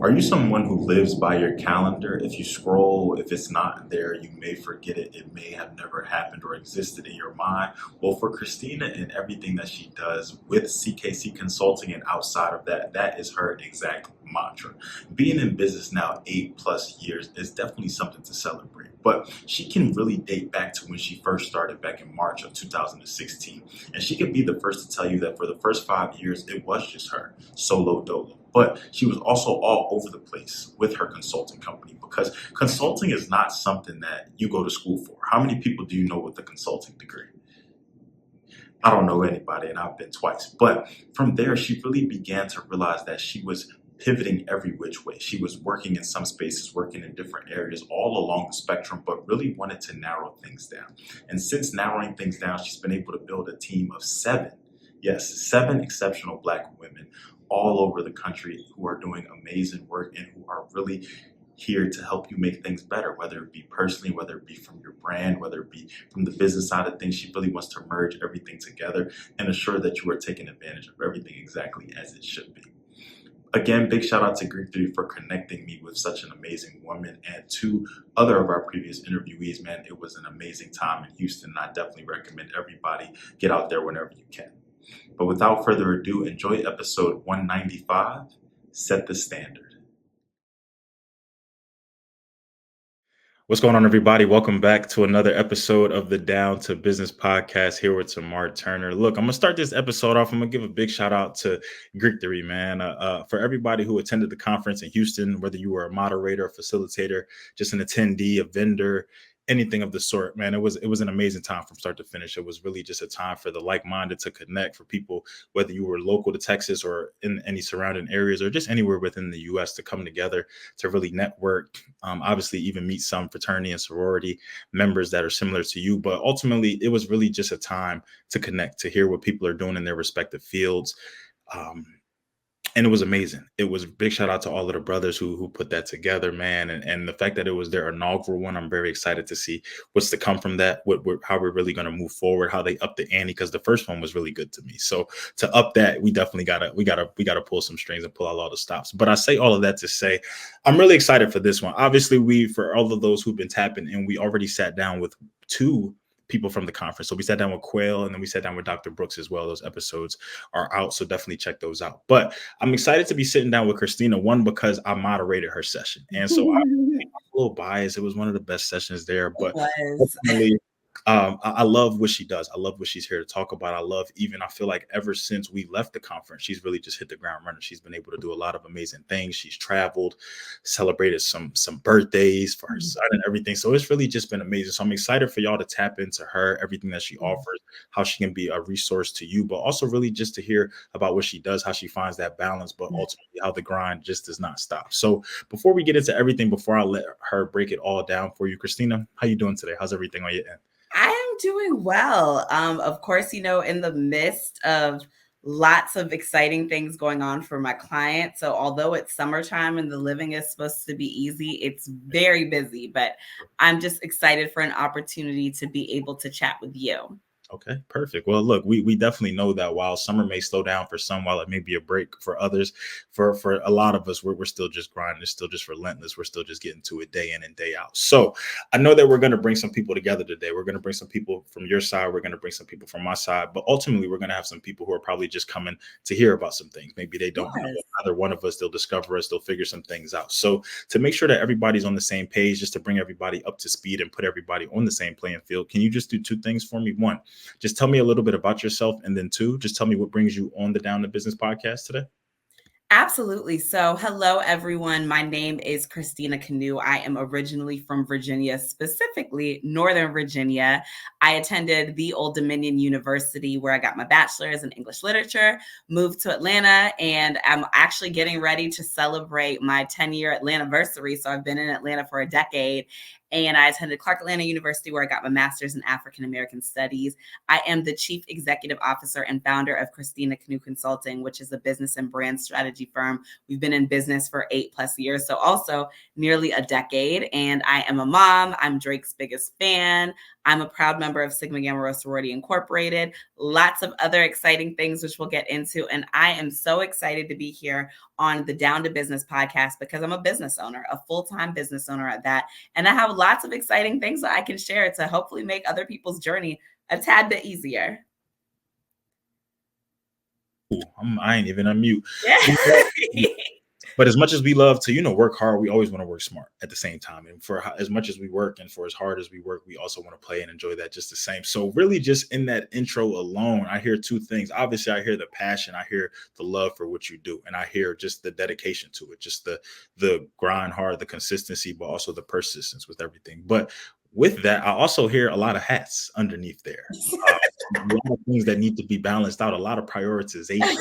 Are you someone who lives by your calendar? If you scroll, if it's not there, you may forget it. It may have never happened or existed in your mind. Well, for Christina and everything that she does with CKC Consulting and outside of that, that is her exact mantra. Being in business now 8+ years is definitely something to celebrate. But she can really date back to when she first started back in March of 2016. And she could be the first to tell you that for the first 5 years, it was just her, solo dolo. But she was also all over the place with her consulting company because consulting is not something that you go to school for. How many people do you know with a consulting degree? I don't know anybody, and I've been twice. But from there, she really began to realize that she was pivoting every which way. She was working in some spaces, working in different areas all along the spectrum, but really wanted to narrow things down. And since narrowing things down, she's been able to build a team of 7, yes, 7 exceptional Black women all over the country who are doing amazing work and who are really here to help you make things better, whether it be personally, whether it be from your brand, whether it be from the business side of things. She really wants to merge everything together and ensure that you are taking advantage of everything exactly as it should be. Again, big shout out to Greek 3 for connecting me with such an amazing woman, and to other of our previous interviewees. Man, it was an amazing time in Houston. And I definitely recommend everybody get out there whenever you can. But without further ado, enjoy episode 195, Set the Standard. What's going on, everybody? Welcome back to another episode of the Down to Business podcast here with Tamar Turner. Look, I'm going to start this episode off. I'm going to give a big shout out to Greek 3, man. For everybody who attended the conference in Houston, whether you were a moderator, a facilitator, just an attendee, a vendor, anything of the sort, man, it was an amazing time from start to finish. It was really just a time for the like-minded to connect, for people, whether you were local to Texas or in any surrounding areas or just anywhere within the U.S., to come together to really network, obviously even meet some fraternity and sorority members that are similar to you. But ultimately, it was really just a time to connect, to hear what people are doing in their respective fields. And it was amazing. It was a big shout out to all of the brothers who put that together, man. And the fact that it was their inaugural one, I'm very excited to see what's to come from that, how we're really going to move forward, how they up the ante, because the first one was really good to me. So to up that, we definitely gotta pull some strings and pull out all the stops. But I say all of that to say, I'm really excited for this one. Obviously, for all of those who've been tapping in, we already sat down with 2 people from the conference. So we sat down with Quail, and then we sat down with Dr. Brooks as well. Those episodes are out, so definitely check those out. But I'm excited to be sitting down with Christina, one, because I moderated her session. And so I'm a little biased. It was one of the best sessions there, but ultimately, I love what she does. I love what she's here to talk about. I feel like ever since we left the conference, she's really just hit the ground running. She's been able to do a lot of amazing things. She's traveled, celebrated some birthdays for her son and everything. So it's really just been amazing. So I'm excited for y'all to tap into her, everything that she offers, how she can be a resource to you, but also really just to hear about what she does, how she finds that balance, but ultimately how the grind just does not stop. So before we get into everything, before I let her break it all down for you, Christina, how you doing today? How's everything on your end? I am doing well. Of course, in the midst of lots of exciting things going on for my client. So although it's summertime and the living is supposed to be easy, it's very busy, but I'm just excited for an opportunity to be able to chat with you. Okay, perfect. Well, look, we definitely know that while summer may slow down for some, while it may be a break for others, for a lot of us, we're still just grinding. It's still just relentless. We're still just getting to it day in and day out. So I know that we're going to bring some people together today. We're going to bring some people from your side. We're going to bring some people from my side. But ultimately, we're going to have some people who are probably just coming to hear about some things. Maybe they don't know either one of us. They'll discover us. They'll figure some things out. So to make sure that everybody's on the same page, just to bring everybody up to speed and put everybody on the same playing field, can you just do 2 things for me? 1, just tell me a little bit about yourself. And then 2, just tell me what brings you on the Down to Business podcast today. Absolutely. So hello, everyone. My name is Christina Kanu. I am originally from Virginia, specifically Northern Virginia. I attended the Old Dominion University where I got my bachelor's in English literature, moved to Atlanta, and I'm actually getting ready to celebrate my 10-year Atlantiversary. So I've been in Atlanta for a decade. and I attended Clark Atlanta University, where I got my master's in African American Studies. I am the chief executive officer and founder of Christina Kanu Consulting, which is a business and brand strategy firm. We've been in business for 8+ years, so also nearly a decade. And I am a mom. I'm Drake's biggest fan. I'm a proud member of Sigma Gamma Rho Sorority Incorporated. Lots of other exciting things which we'll get into. And I am so excited to be here on the Down to Business podcast because I'm a business owner, a full-time business owner at that. And I have lots of exciting things that I can share to hopefully make other people's journey a tad bit easier. I ain't even unmute. Yeah. But as much as we love to, work hard, we always want to work smart at the same time. And for as much as we work and for as hard as we work, we also want to play and enjoy that just the same. So really just in that intro alone, I hear two things. Obviously, I hear the passion, I hear the love for what you do, and I hear just the dedication to it, just the grind hard, the consistency, but also the persistence with everything. But with that, I also hear a lot of hats underneath there. A lot of things that need to be balanced out, a lot of prioritization.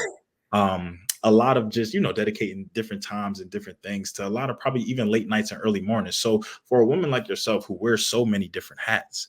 A lot of just, dedicating different times and different things to a lot of probably even late nights and early mornings. So for a woman like yourself who wears so many different hats,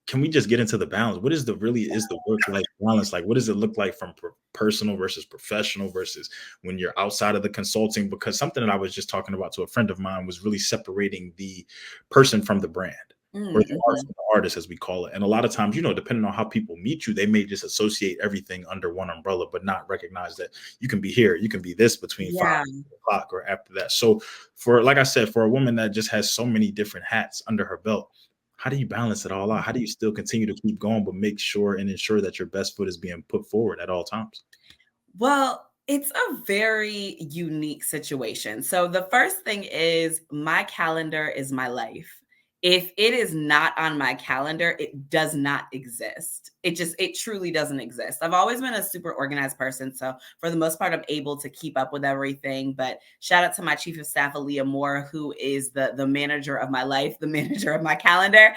can we just get into the balance? What is the work-life balance like? What does it look like from personal versus professional versus when you're outside of the consulting? Because something that I was just talking about to a friend of mine was really separating the person from the brand. Or the art from the artist, as we call it. And a lot of times, depending on how people meet you, they may just associate everything under one umbrella, but not recognize that you can be here, you can be this between 5 o'clock or after that. So like I said, for a woman that just has so many different hats under her belt, how do you balance it all out? How do you still continue to keep going, but make sure and ensure that your best foot is being put forward at all times? Well, it's a very unique situation. So the first thing is my calendar is my life. If it is not on my calendar, it does not exist. It truly doesn't exist. I've always been a super organized person. So for the most part, I'm able to keep up with everything. But shout out to my chief of staff, Aaliyah Moore, who is the manager of my life, the manager of my calendar.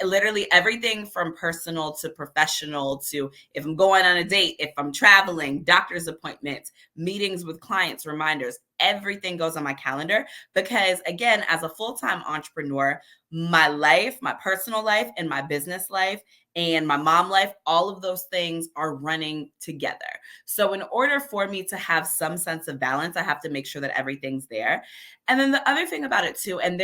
Literally everything from personal to professional to if I'm going on a date, if I'm traveling, doctor's appointments, meetings with clients, reminders, everything goes on my calendar because again, as a full-time entrepreneur, my life, my personal life and my business life and my mom life, all of those things are running together. So in order for me to have some sense of balance, I have to make sure that everything's there. And then the other thing about it too, and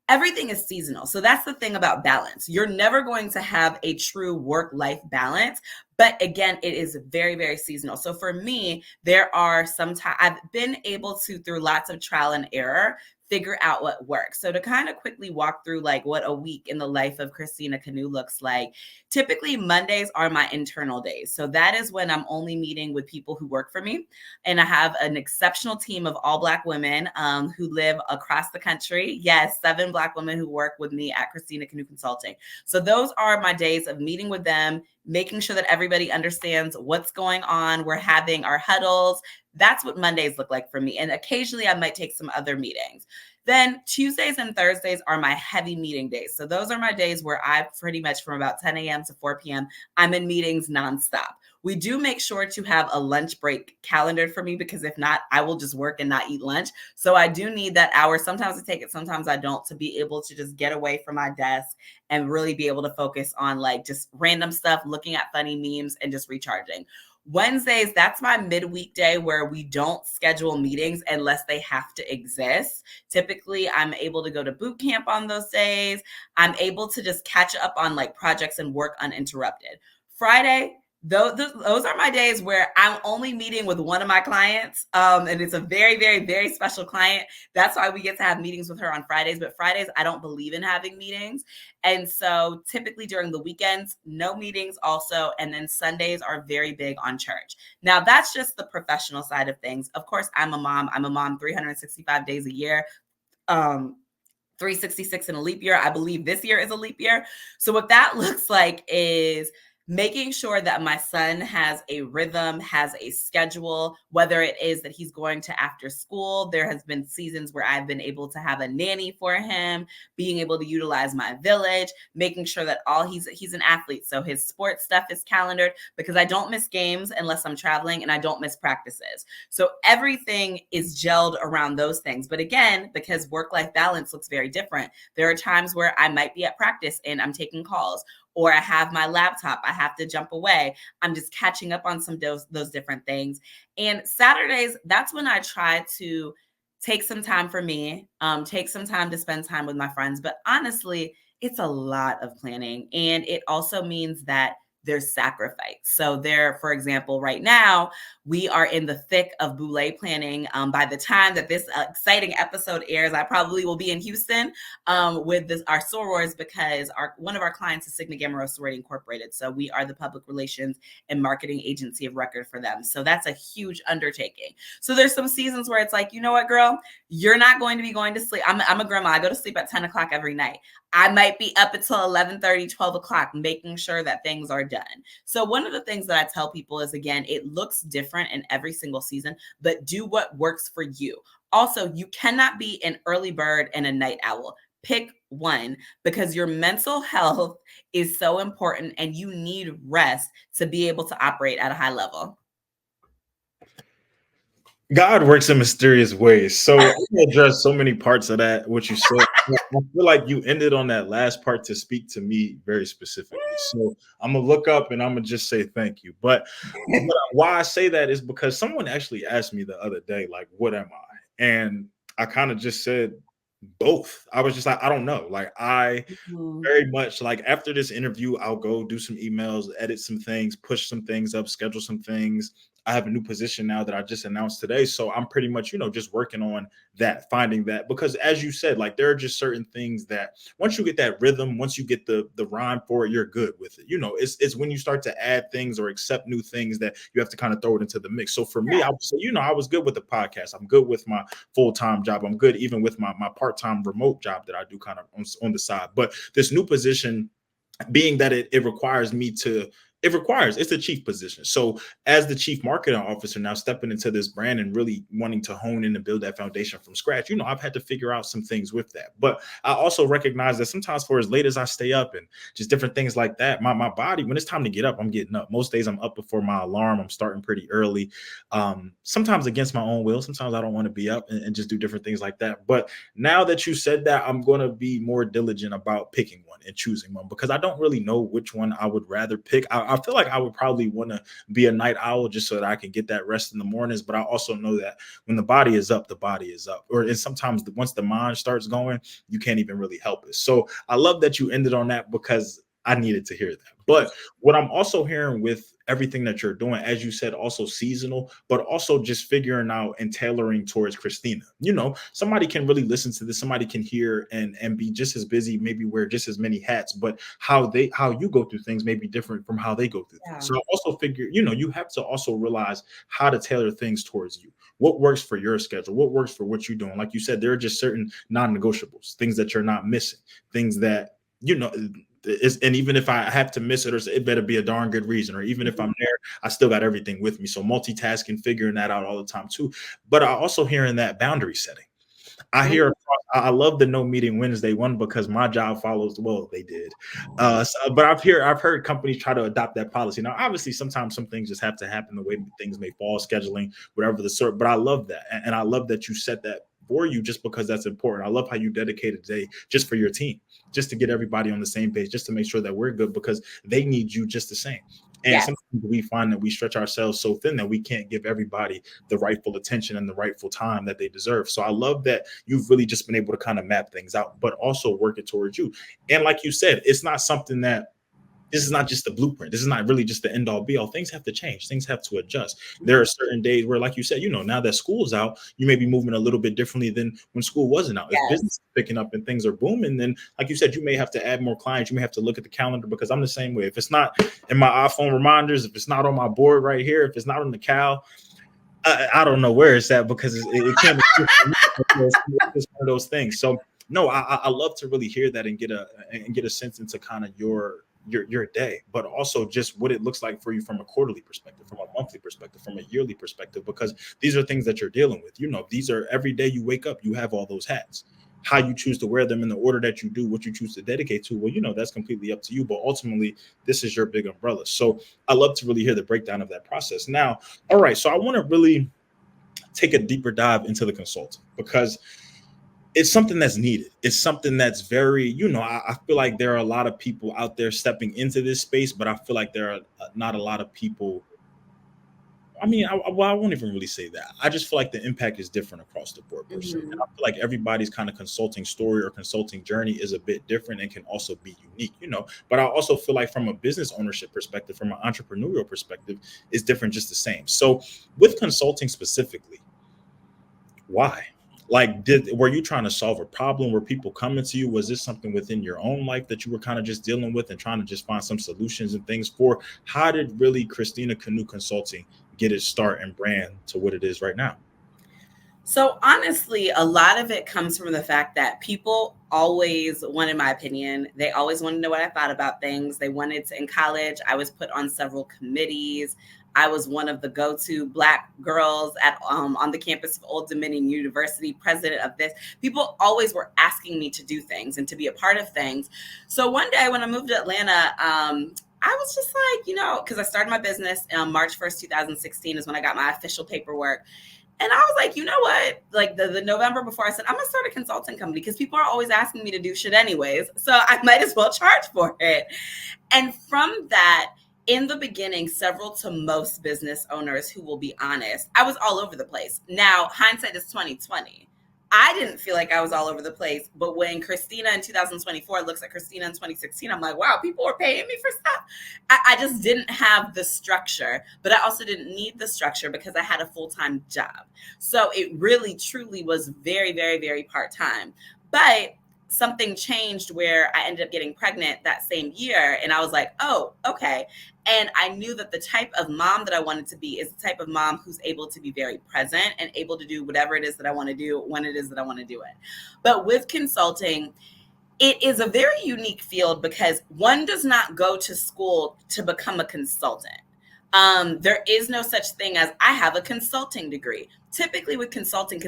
everything is seasonal. So that's the thing about balance. You're never going to have a true work-life balance. But again, it is very, very seasonal. So for me, there are sometimes I've been able to, through lots of trial and error, figure out what works. So to kind of quickly walk through like what a week in the life of Christina Kanu looks like, typically Mondays are my internal days. So that is when I'm only meeting with people who work for me. And I have an exceptional team of all Black women who live across the country. Yes, 7 Black women who work with me at Christina Kanu Consulting. So those are my days of meeting with them, making sure that everybody understands what's going on. We're having our huddles. That's what Mondays look like for me. And occasionally I might take some other meetings. Then Tuesdays and Thursdays are my heavy meeting days. So those are my days where I pretty much from about 10 a.m. to 4 p.m., I'm in meetings nonstop. We do make sure to have a lunch break calendared for me because if not, I will just work and not eat lunch. So I do need that hour. Sometimes I take it, sometimes I don't, to be able to just get away from my desk and really be able to focus on like just random stuff, looking at funny memes and just recharging. Wednesdays, that's my midweek day where we don't schedule meetings unless they have to exist. Typically, I'm able to go to boot camp on those days. I'm able to just catch up on like projects and work uninterrupted. Friday, those are my days where I'm only meeting with one of my clients. And it's a very, very, very special client. That's why we get to have meetings with her on Fridays. But Fridays, I don't believe in having meetings. And so typically during the weekends, no meetings also. And then Sundays are very big on church. Now, that's just the professional side of things. Of course, I'm a mom. I'm a mom 365 days a year. 366 in a leap year. I believe this year is a leap year. So what that looks like is making sure that my son has a rhythm, has a schedule, whether it is that he's going to after school. There has been seasons where I've been able to have a nanny for him, being able to utilize my village, making sure that he's an athlete. So his sports stuff is calendared, because I don't miss games unless I'm traveling, and I don't miss practices. So everything is gelled around those things. But again, because work-life balance looks very different, there are times where I might be at practice and I'm taking calls, or I have my laptop, I have to jump away. I'm just catching up on some those different things. And Saturdays, that's when I try to take some time for me, take some time to spend time with my friends. But honestly, it's a lot of planning. And it also means that there's sacrifice. So there, for example, right now, we are in the thick of Boulé planning. By the time that this exciting episode airs, I probably will be in Houston with our sorors, because one of our clients is Sigma Gamma Rho Sorority Incorporated. So we are the public relations and marketing agency of record for them. So that's a huge undertaking. So there's some seasons where it's like, you know what, girl, you're not going to be going to sleep. I'm a grandma. I go to sleep at 10 o'clock every night. I might be up until 11:30, 12 o'clock, making sure that things are done. So one of the things that I tell people is, again, it looks different in every single season, but do what works for you. Also, you cannot be an early bird and a night owl. Pick one, because your mental health is so important and you need rest to be able to operate at a high level. God works in mysterious ways. So I'm gonna address so many parts of that, what you said. I feel like you ended on that last part to speak to me very specifically. So I'm gonna look up and I'm gonna just say thank you. But why I say that is because someone actually asked me the other day, like, what am I? And I kind of just said both. I was just like, I don't know. Like, I very much like, after this interview, I'll go do some emails, edit some things, push some things up, schedule some things. I have a new position now that I just announced today. So I'm pretty much, just working on that, finding that, because as you said, like, there are just certain things that once you get that rhythm, once you get the rhyme for it, you're good with it. It's when you start to add things or accept new things that you have to kind of throw it into the mix. So for me, I would say, I was good with the podcast. I'm good with my full-time job. I'm good even with my part-time remote job that I do kind of on the side. But this new position, being that it requires me to it's a chief position. So as the chief marketing officer now, stepping into this brand and really wanting to hone in and build that foundation from scratch, I've had to figure out some things with that. But I also recognize that sometimes, for as late as I stay up and just different things like that, my body, when it's time to get up, I'm getting up. Most days I'm up before my alarm. I'm starting pretty early. Sometimes against my own will. Sometimes I don't want to be up and just do different things like that. But now that you said that, I'm going to be more diligent about picking one and choosing one, because I don't really know which one I would rather pick. I feel like I would probably want to be a night owl just so that I can get that rest in the mornings. But I also know that when the body is up, the body is up. And sometimes once the mind starts going, you can't even really help it. So I love that you ended on that, because I needed to hear that. But what I'm also hearing with everything that you're doing, as you said, also seasonal, but also just figuring out and tailoring towards Christina. Somebody can really listen to this, somebody can hear and be just as busy, maybe wear just as many hats, but how you go through things may be different from how they go through things. So I also figure, you have to also realize how to tailor things towards you. What works for your schedule? What works for what you're doing? Like you said, there are just certain non-negotiables, things that you're not missing, things that, and even if I have to miss it, or it better be a darn good reason, or even if I'm there, I still got everything with me. So multitasking, figuring that out all the time too. But I also hearing that boundary setting. I love the no meeting Wednesday one, because my job follows. Well, they did, but I've heard companies try to adopt that policy. Now, obviously, sometimes some things just have to happen the way things may fall, scheduling, whatever the sort. But I love that, and I love that you set that for you, just because that's important. I love how you dedicated today just for your team, just to get everybody on the same page, just to make sure that we're good, because they need you just the same. And sometimes we find that we stretch ourselves so thin that we can't give everybody the rightful attention and the rightful time that they deserve. So I love that you've really just been able to kind of map things out, but also work it towards you. And like you said, it's not something that this is not just the blueprint. This is not really just the end all be all. Things have to change. Things have to adjust. There are certain days where, like you said, now that school's out, you may be moving a little bit differently than when school wasn't out. If business is picking up and things are booming, then, like you said, you may have to add more clients. You may have to look at the calendar, because I'm the same way. If it's not in my iPhone reminders, if it's not on my board right here, if it's not on the cal, I don't know where it's at, because it can't be it's one of those things. So no, I love to really hear that and get a sense into kind of your your day, but also just what it looks like for you from a quarterly perspective, from a monthly perspective, from a yearly perspective, because these are things that you're dealing with. These are every day you wake up, you have all those hats. How you choose to wear them in the order that you do, what you choose to dedicate to, well, that's completely up to you. But ultimately, this is your big umbrella. So I love to really hear the breakdown of that process. Now, all right, so I want to really take a deeper dive into the consulting, because it's something that's needed. It's something that's very, I feel like there are a lot of people out there stepping into this space, but I feel like there are not a lot of people. I mean, I won't even really say that. I just feel like the impact is different across the board per se. And Mhm. I feel like everybody's kind of consulting story or consulting journey is a bit different and can also be unique. But I also feel like from a business ownership perspective, from an entrepreneurial perspective, it's different just the same. So with consulting specifically, why? Like, were you trying to solve a problem? Were people coming to you? Was this something within your own life that you were kind of just dealing with and trying to just find some solutions and things for? How did really Christina Kanu Consulting get its start and brand to what it is right now? So honestly, a lot of it comes from the fact that people always wanted my opinion. They always wanted to know what I thought about things. They wanted to, in college, I was put on several committees. I was one of the go-to Black girls at on the campus of Old Dominion University, president of this. People always were asking me to do things and to be a part of things. So one day when I moved to Atlanta, I was just like, because I started my business March 1st, 2016 is when I got my official paperwork. And I was like, you know what? Like the November before, I said, I'm going to start a consulting company because people are always asking me to do shit anyways. So I might as well charge for it. And from that, in the beginning, several to most business owners who will be honest, I was all over the place. Now, hindsight is 2020. I didn't feel like I was all over the place, but when Christina in 2024 looks at Christina in 2016, I'm like, wow, people are paying me for stuff. I just didn't have the structure, but I also didn't need the structure because I had a full-time job. So it really, truly was very, very, very part-time. But something changed where I ended up getting pregnant that same year. And I was like, oh, okay. And I knew that the type of mom that I wanted to be is the type of mom who's able to be very present and able to do whatever it is that I want to do when it is that I want to do it. But with consulting, it is a very unique field because one does not go to school to become a consultant. There is no such thing as I have a consulting degree. Typically with consulting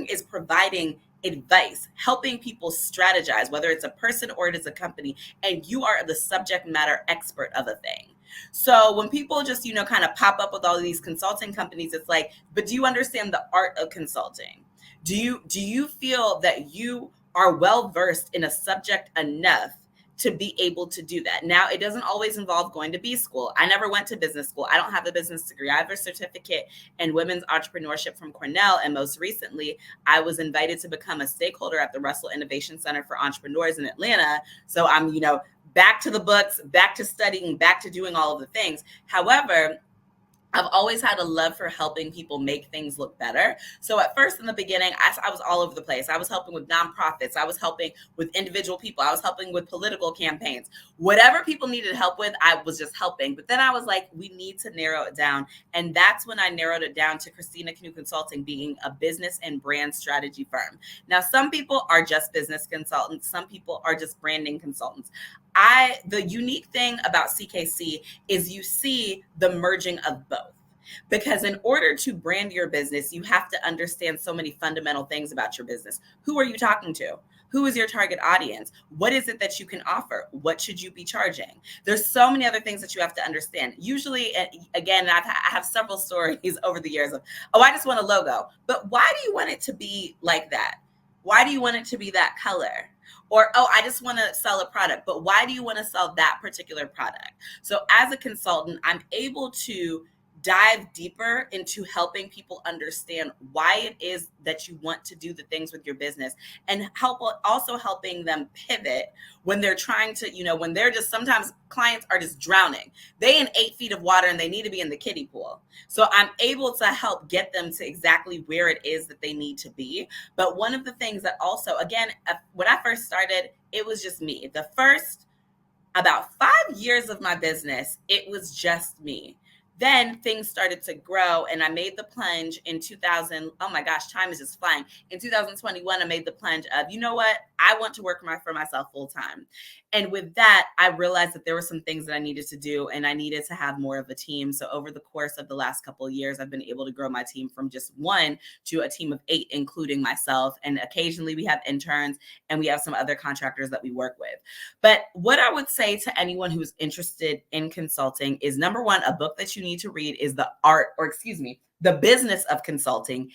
is providing advice, helping people strategize, whether it's a person or it is a company, and you are the subject matter expert of a thing. So when people just, kind of pop up with all these consulting companies, it's like, but do you understand the art of consulting? Do you feel that you are well versed in a subject enough to be able to do that? Now, it doesn't always involve going to B school. I never went to business school. I don't have a business degree. I have a certificate in women's entrepreneurship from Cornell. And most recently, I was invited to become a stakeholder at the Russell Innovation Center for Entrepreneurs in Atlanta. So I'm, back to the books, back to studying, back to doing all of the things. However, I've always had a love for helping people make things look better. So at first in the beginning, I was all over the place. I was helping with nonprofits. I was helping with individual people. I was helping with political campaigns. Whatever people needed help with, I was just helping. But then I was like, we need to narrow it down. And that's when I narrowed it down to Christina Kanu Consulting being a business and brand strategy firm. Now, some people are just business consultants. Some people are just branding consultants. The unique thing about CKC is you see the merging of both. Because in order to brand your business, you have to understand so many fundamental things about your business. Who are you talking to? Who is your target audience? What is it that you can offer? What should you be charging? There's so many other things that you have to understand. Usually, again, I have several stories over the years of, oh, I just want a logo. But why do you want it to be like that? Why do you want it to be that color? Or, oh, I just want to sell a product, but why do you want to sell that particular product? So as a consultant, I'm able to dive deeper into helping people understand why it is that you want to do the things with your business, and also helping them pivot when they're trying to, when they're just, sometimes clients are just drowning. They in 8 feet of water and they need to be in the kiddie pool. So I'm able to help get them to exactly where it is that they need to be. But one of the things that also, again, when I first started, it was just me. The first about 5 years of my business, it was just me. Then things started to grow, and I made the plunge in 2000. Oh my gosh, time is just flying. In 2021, I made the plunge of, you know what? I want to work for myself full time. And with that, I realized that there were some things that I needed to do, and I needed to have more of a team. So over the course of the last couple of years, I've been able to grow my team from just one to a team of 8, including myself. And occasionally we have interns and we have some other contractors that we work with. But what I would say to anyone who's interested in consulting is, number one, a book that you need to read is The Business of Consulting.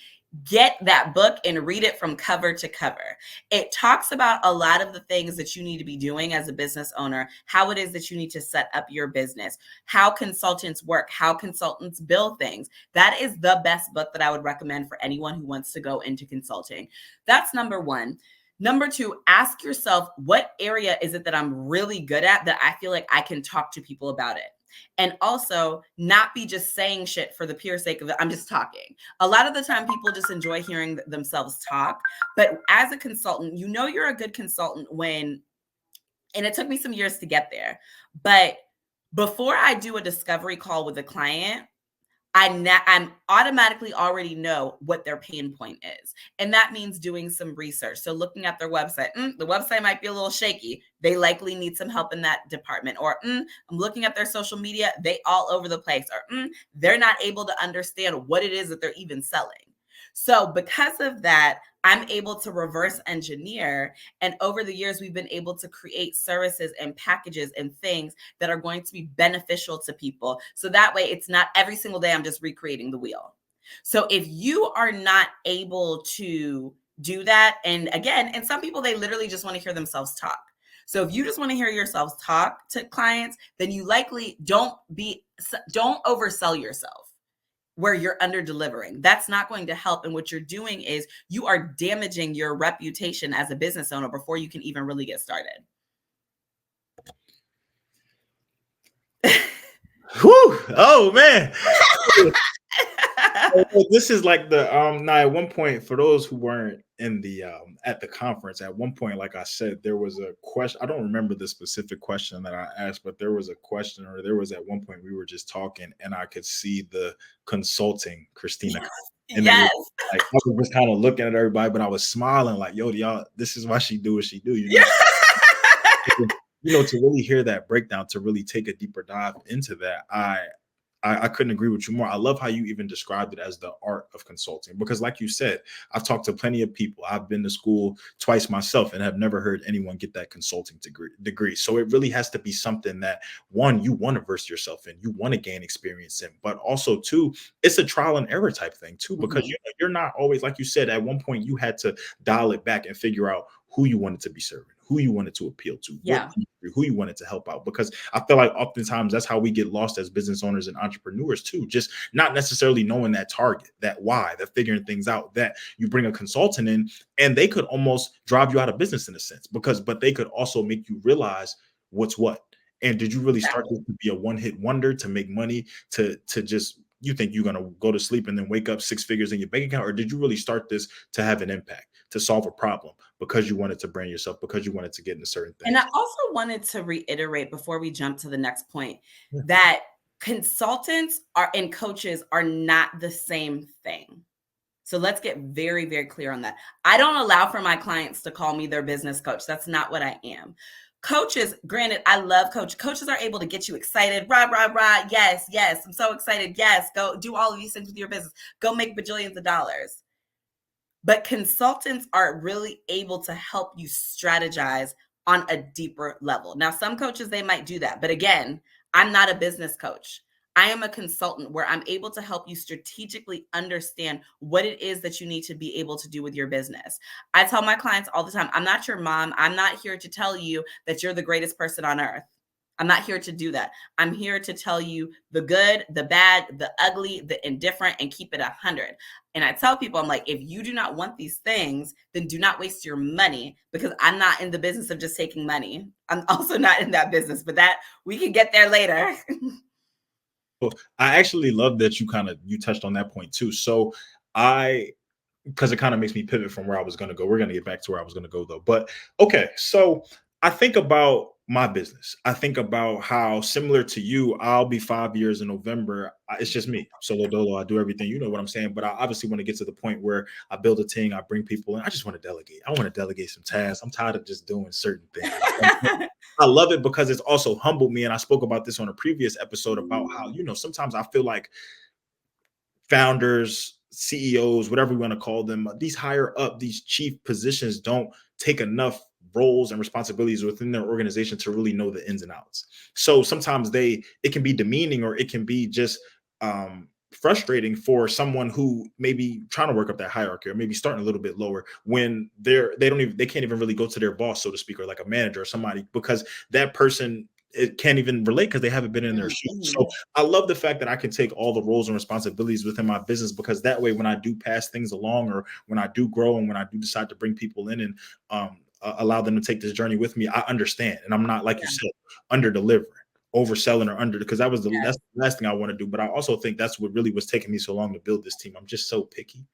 Get that book and read it from cover to cover. It talks about a lot of the things that you need to be doing as a business owner, how it is that you need to set up your business, how consultants work, how consultants build things. That is the best book that I would recommend for anyone who wants to go into consulting. That's number one. Number two, ask yourself, what area is it that I'm really good at that I feel like I can talk to people about it? And also not be just saying shit for the pure sake of it. I'm just talking. A lot of the time people just enjoy hearing themselves talk. But as a consultant, you know you're a good consultant when, and it took me some years to get there, but before I do a discovery call with a client, I'm automatically already know what their pain point is. And that means doing some research. So looking at their website, the website might be a little shaky. They likely need some help in that department. Or I'm looking at their social media, they all over the place. Or they're not able to understand what it is that they're even selling. So because of that, I'm able to reverse engineer. And over the years, we've been able to create services and packages and things that are going to be beneficial to people. So that way, it's not every single day I'm just recreating the wheel. So if you are not able to do that, and again, and some people, they literally just want to hear themselves talk. So if you just want to hear yourselves talk to clients, then you likely don't oversell yourself where you're under delivering. That's not going to help. And what you're doing is you are damaging your reputation as a business owner before you can even really get started. Whew. Oh man. This is like the now at one point, for those who weren't in the at the conference, at one point, like I said, there was a question. I don't remember the specific question that I asked, but there was a question, or there was at one point we were just talking and I could see the consulting Christina. And Yes. like, I was just kind of looking at everybody, but I was smiling like, yo, y'all, this is why she do what she do, you know. To really hear that breakdown, to really take a deeper dive into that, I couldn't agree with you more. I love how you even described it as the art of consulting, because like you said, I've talked to plenty of people. I've been to school twice myself and have never heard anyone get that consulting degree. So it really has to be something that, one, you want to verse yourself in, you want to gain experience in, but also two, it's a trial and error type thing too, because you're not always, like you said, at one point you had to dial it back and figure out who you wanted to be serving, who you wanted to appeal to, who you wanted to help out. Because I feel like oftentimes that's how we get lost as business owners and entrepreneurs too, just not necessarily knowing that target, that why, that figuring things out. That you bring a consultant in and they could almost drive you out of business in a sense, but they could also make you realize what's what. And did you really start this to be a one-hit wonder, to make money, to just, you think you're going to go to sleep and then wake up 6 figures in your bank account? Or did you really start this to have an impact, to solve a problem, because you wanted to brand yourself, because you wanted to get into certain things? And I also wanted to reiterate before we jump to the next point that consultants and coaches are not the same thing. So let's get very, very clear on that. I don't allow for my clients to call me their business coach. That's not what I am. Coaches, granted, I love coaches are able to get you excited. Rah, rah, rah. Yes, yes. I'm so excited. Yes. Go do all of these things with your business. Go make bajillions of dollars. But consultants are really able to help you strategize on a deeper level. Now, some coaches, they might do that. But again, I'm not a business coach. I am a consultant where I'm able to help you strategically understand what it is that you need to be able to do with your business. I tell my clients all the time, I'm not your mom. I'm not here to tell you that you're the greatest person on earth. I'm not here to do that. I'm here to tell you the good, the bad, the ugly, the indifferent, and keep it 100. And I tell people, I'm like, if you do not want these things, then do not waste your money, because I'm not in the business of just taking money. I'm also not in that business, but that we can get there later. Well, I actually love that you touched on that point too. So because it kind of makes me pivot from where I was going to go. We're going to get back to where I was going to go though. But okay, so I think about my business. I think about how similar to you, I'll be 5 years in November. It's just me, solo dolo. I do everything. You know what I'm saying? But I obviously want to get to the point where I build a team, I bring people in. I just want to delegate. I want to delegate some tasks. I'm tired of just doing certain things. I love it because it's also humbled me. And I spoke about this on a previous episode about how, sometimes I feel like founders, CEOs, whatever we want to call them, these higher up, these chief positions don't take enough roles and responsibilities within their organization to really know the ins and outs. So sometimes it can be demeaning, or it can be just frustrating for someone who may be trying to work up that hierarchy, or maybe starting a little bit lower, when they can't even really go to their boss, so to speak, or like a manager or somebody, because that person, it can't even relate because they haven't been in their shoes. So Mhm. I love the fact that I can take all the roles and responsibilities within my business, because that way, when I do pass things along, or when I do grow, and when I do decide to bring people in and allow them to take this journey with me, I understand, and I'm not, like you Yeah. said, under delivering, overselling, or under, because Yes. that's the last thing I want to do. But I also think that's what really was taking me so long to build this team. I'm just so picky.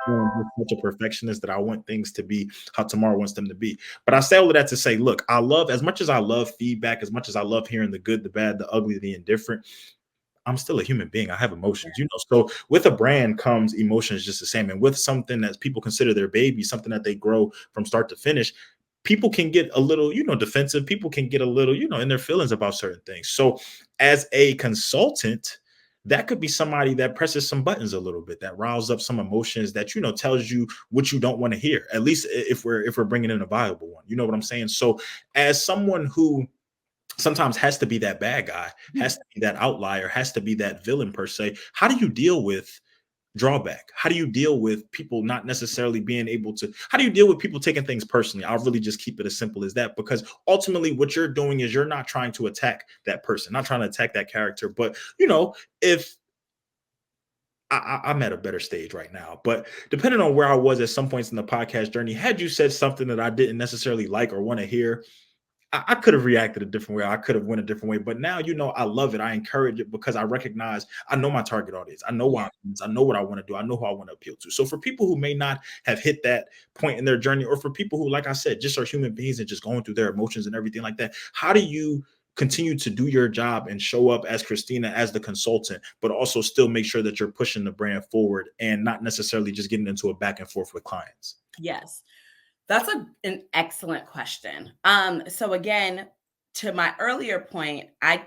I'm just such a perfectionist that I want things to be how tomorrow wants them to be. But I say all of that to say, look, I love, as much as I love feedback, as much as I love hearing the good, the bad, the ugly, the indifferent, I'm still a human being. I have emotions, So with a brand comes emotions just the same. And with something that people consider their baby, something that they grow from start to finish, people can get a little, defensive. People can get a little, in their feelings about certain things. So as a consultant, that could be somebody that presses some buttons a little bit, that riles up some emotions, that tells you what you don't want to hear. At least if we're bringing in a viable one, you know what I'm saying. So as someone who sometimes has to be that bad guy, has to be that outlier, has to be that villain per se. How do you deal with drawback? How do you deal with people not necessarily being able to, how do you deal with people taking things personally? I'll really just keep it as simple as that, because ultimately what you're doing is you're not trying to attack that person, not trying to attack that character. But, if I'm at a better stage right now, but depending on where I was at some points in the podcast journey, had you said something that I didn't necessarily like or want to hear, I could have reacted a different way. I could have went a different way. But now, I love it. I encourage it because I recognize, I know my target audience. I know Yeah. why. I know what I want to do. I know who I want to appeal to. So for people who may not have hit that point in their journey, or for people who, like I said, just are human beings and just going through their emotions and everything like that, how do you continue to do your job and show up as Christina, as the consultant, but also still make sure that you're pushing the brand forward and not necessarily just getting into a back and forth with clients? Yes. That's an excellent question. So again, to my earlier point, I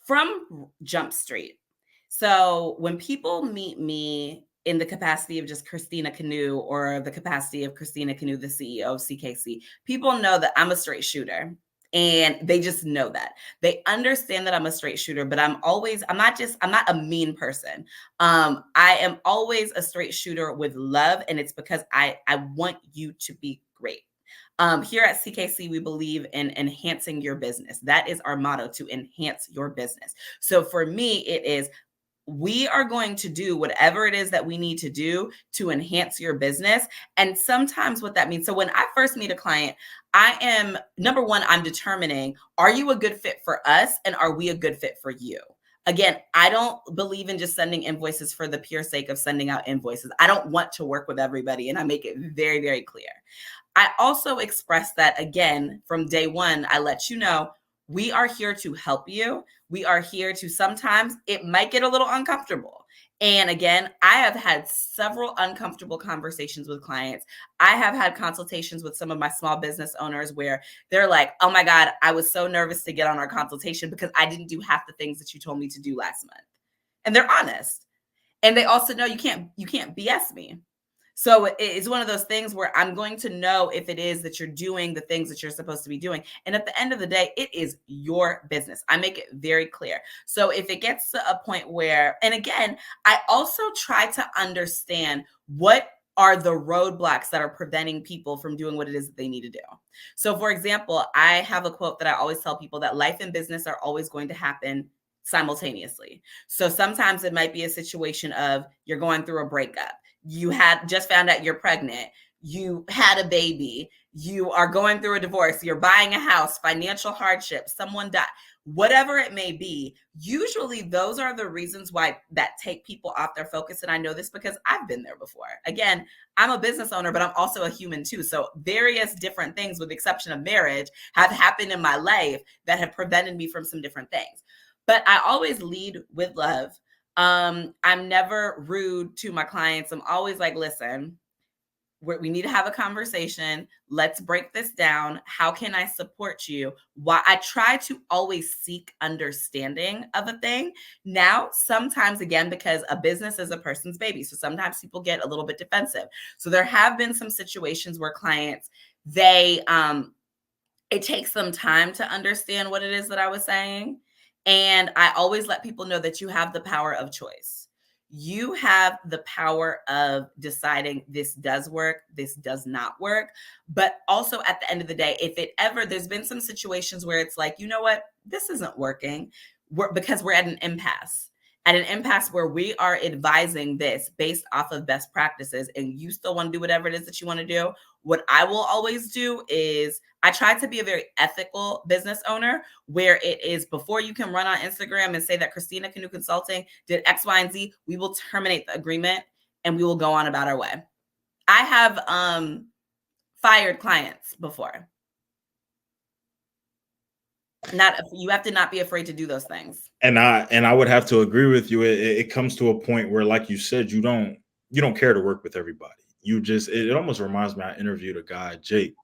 from Jump Street. So when people meet me in the capacity of just Christina Kanu, or the capacity of Christina Kanu, the CEO of CKC, people know that I'm a straight shooter. And they just know that. They understand that I'm a straight shooter, but I'm not a mean person. I am always a straight shooter with love, and it's because I want you to be great. Here at CKC, we believe in enhancing your business. That is our motto, to enhance your business. So for me, it is, we are going to do whatever it is that we need to do to enhance your business. And sometimes what that means, so when I first meet a client, I am, number one, I'm determining, are you a good fit for us? And are we a good fit for you? Again, I don't believe in just sending invoices for the pure sake of sending out invoices. I don't want to work with everybody. And I make it very, very clear. I also express that, again, from day one, I let you know, we are here to help you. We are here to, sometimes it might get a little uncomfortable. And again, I have had several uncomfortable conversations with clients. I have had consultations with some of my small business owners where they're like, oh my God, I was so nervous to get on our consultation because I didn't do half the things that you told me to do last month. And they're honest. And they also know you can't BS me. So it's one of those things where I'm going to know if it is that you're doing the things that you're supposed to be doing. And at the end of the day, it is your business. I make it very clear. So if it gets to a point where, and again, I also try to understand what are the roadblocks that are preventing people from doing what it is that they need to do. So for example, I have a quote that I always tell people, that life and business are always going to happen simultaneously. So sometimes it might be a situation of, you're going through a breakup, you had just found out you're pregnant, you had a baby, you are going through a divorce, you're buying a house, financial hardship, someone died. whatever it may be. Usually those are the reasons why that take people off their focus. And I know this because I've been there before. Again, I'm a business owner, but I'm also a human too. So various different things, with the exception of marriage, have happened in my life that have prevented me from some different things. But I always lead with love. I'm never rude to my clients. I'm always like, listen, we need to have a conversation. Let's break this down. How can I support you? Why I try to always seek understanding of a thing. Now, sometimes, again, because a business is a person's baby, so sometimes people get a little bit defensive. So there have been some situations where clients, it takes them time to understand what it is that I was saying. And I always let people know that you have the power of choice. You have the power of deciding this does work, this does not work. But also at the end of the day, there's been some situations where it's like, you know what, this isn't working, because we're at an impasse where we are advising this based off of best practices, and you still want to do whatever it is that you want to do. What I will always do is I try to be a very ethical business owner, where it is, before you can run on Instagram and say that Christina Kanu Consulting did X, Y, and Z, we will terminate the agreement and we will go on about our way. I have fired clients before. You have to not be afraid to do those things. And I would have to agree with you. It comes to a point where, like you said, you don't care to work with everybody. You just, it almost reminds me. I interviewed a guy, Jake.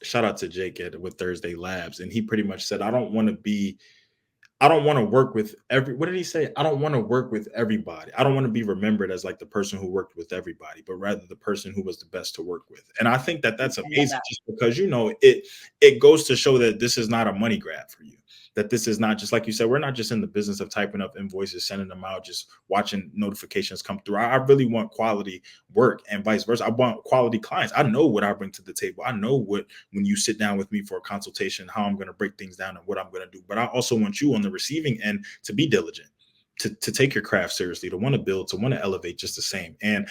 Shout out to Jake with Thursday Labs, and he pretty much said, I don't want to work with what did he say? I don't want to work with everybody. I don't want to be remembered as like the person who worked with everybody, but rather the person who was the best to work with. And I think that that's amazing, just because, it goes to show that this is not a money grab for you. That this is not, just like you said, we're not just in the business of typing up invoices, sending them out, just watching notifications come through. I really want quality work, and vice versa. I want quality clients. I know what I bring to the table. I know when you sit down with me for a consultation, how I'm going to break things down and what I'm going to do. But I also want you on the receiving end to be diligent, to take your craft seriously, to want to build, to want to elevate just the same. And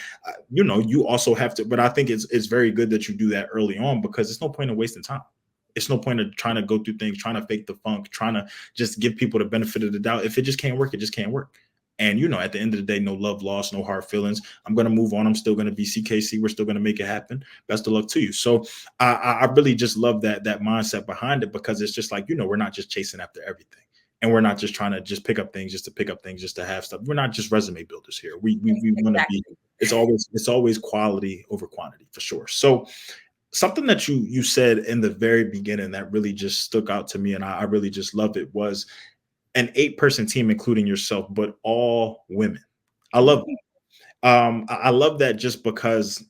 you also have to, but I think it's very good that you do that early on, because it's no point in wasting time. It's no point of trying to go through things, trying to fake the funk, trying to just give people the benefit of the doubt. If it just can't work, it just can't work. And at the end of the day, no love lost, no hard feelings. I'm going to move on. I'm still going to be CKC. We're still going to make it happen. Best of luck to you. So I really just love that mindset behind it, because it's just like, we're not just chasing after everything. And we're not just trying to just pick up things just to pick up things, just to have stuff. We're not just resume builders here. We want to be, it's always quality over quantity, for sure. So something that you said in the very beginning that really just stuck out to me, and I really just loved it, was an 8-person team, including yourself, but all women. I love that. I love that, just because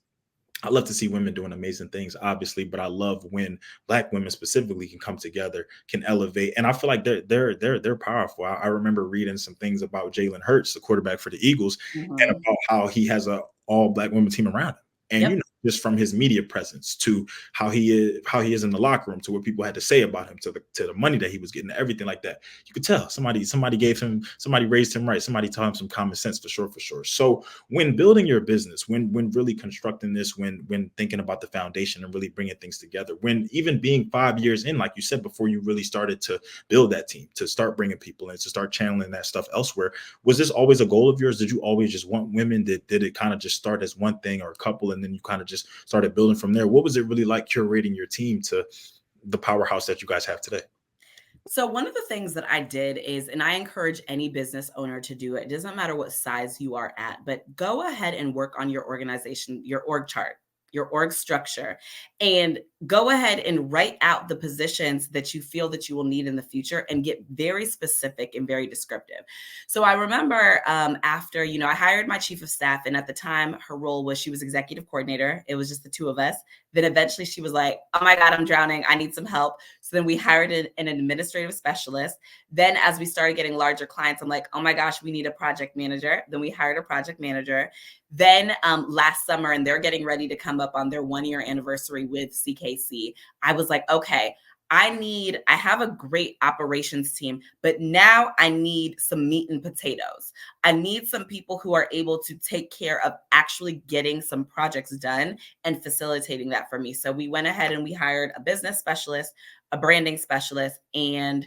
I love to see women doing amazing things, obviously, but I love when Black women specifically can come together, can elevate, and I feel like they're powerful. I remember reading some things about Jalen Hurts, the quarterback for the Eagles, and about how he has a all Black women team around him, and just from his media presence to how he is in the locker room, to what people had to say about him, to the money that he was getting, everything like that. You could tell somebody raised him right, somebody taught him some common sense, for sure. So when building your business, when really constructing this, when thinking about the foundation and really bringing things together, when even being 5 years in, like you said, before you really started to build that team, to start bringing people in, to start channeling that stuff elsewhere, was this always a goal of yours? Did you always just want women? Did it kind of just start as one thing or a couple, and then you kind of just started building from there? What was it really like curating your team to the powerhouse that you guys have today? So one of the things that I did is, and I encourage any business owner to do it doesn't matter what size you are at, but go ahead and work on your organization, your org chart, your org structure, and go ahead and write out the positions that you feel that you will need in the future, and get very specific and very descriptive. So I remember after, I hired my chief of staff, and at the time her role was, she was executive coordinator. It was just the two of us. Then eventually she was like, oh my God, I'm drowning. I need some help. So then we hired an administrative specialist. Then as we started getting larger clients, I'm like, oh my gosh, we need a project manager. Then we hired a project manager. Then last summer, and they're getting ready to come up on their 1-year anniversary with CKC, I was like, okay, I have a great operations team, but now I need some meat and potatoes. I need some people who are able to take care of actually getting some projects done and facilitating that for me. So we went ahead and we hired a business specialist, a branding specialist, and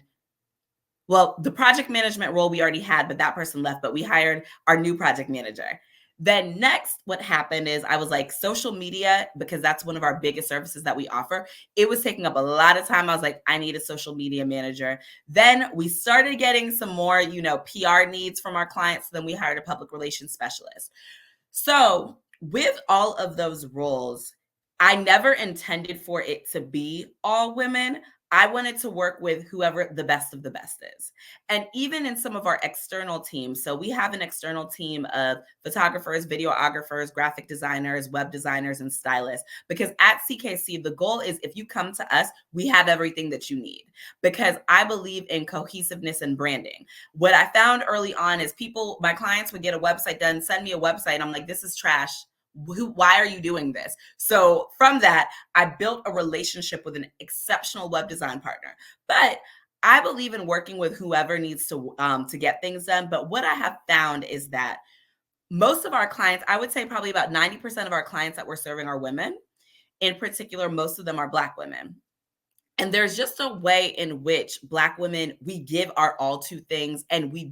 Well, the project management role we already had, but that person left, but we hired our new project manager. Then next, what happened is I was like, social media, because that's one of our biggest services that we offer. It was taking up a lot of time. I was like, I need a social media manager. Then we started getting some more, PR needs from our clients. Then we hired a public relations specialist. So with all of those roles, I never intended for it to be all women. I wanted to work with whoever the best of the best is. And even in some of our external teams, so we have an external team of photographers, videographers, graphic designers, web designers, and stylists. Because at CKC, the goal is if you come to us, we have everything that you need. Because I believe in cohesiveness and branding. What I found early on is my clients would get a website done, send me a website. I'm like, this is trash. Why are you doing this? So from that, I built a relationship with an exceptional web design partner. But I believe in working with whoever needs to get things done. But what I have found is that most of our clients, I would say probably about 90% of our clients that we're serving are women. In particular, most of them are Black women. And there's just a way in which Black women, we give our all to things and we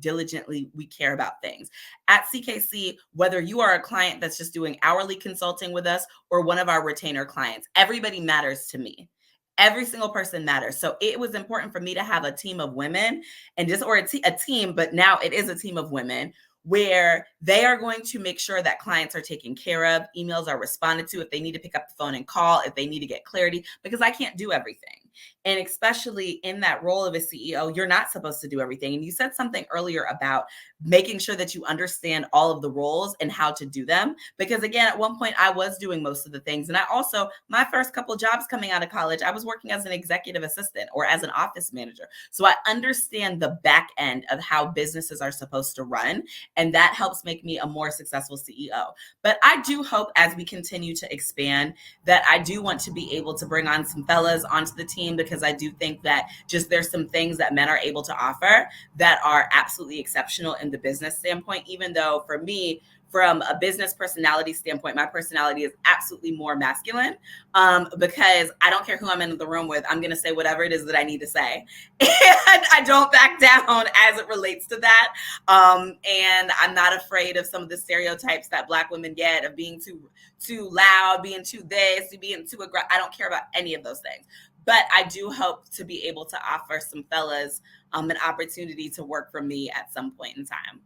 care about things. At CKC, whether you are a client that's just doing hourly consulting with us or one of our retainer clients, everybody matters to me. Every single person matters. So it was important for me to have a team of women a team, but now it is a team of women where they are going to make sure that clients are taken care of, emails are responded to, if they need to pick up the phone and call, if they need to get clarity, because I can't do everything. And especially in that role of a CEO, you're not supposed to do everything. And you said something earlier about making sure that you understand all of the roles and how to do them. Because again, at one point I was doing most of the things. And I also, my first couple jobs coming out of college, I was working as an executive assistant or as an office manager. So I understand the back end of how businesses are supposed to run. And that helps make me a more successful CEO. But I do hope as we continue to expand that I do want to be able to bring on some fellas onto the team, because I do think that just there's some things that men are able to offer that are absolutely exceptional in the business standpoint, even though for me, from a business personality standpoint, my personality is absolutely more masculine because I don't care who I'm in the room with. I'm going to say whatever it is that I need to say. And I don't back down as it relates to that. And I'm not afraid of some of the stereotypes that Black women get of being too loud, being too this, being too aggressive. I don't care about any of those things. But I do hope to be able to offer some fellas an opportunity to work for me at some point in time.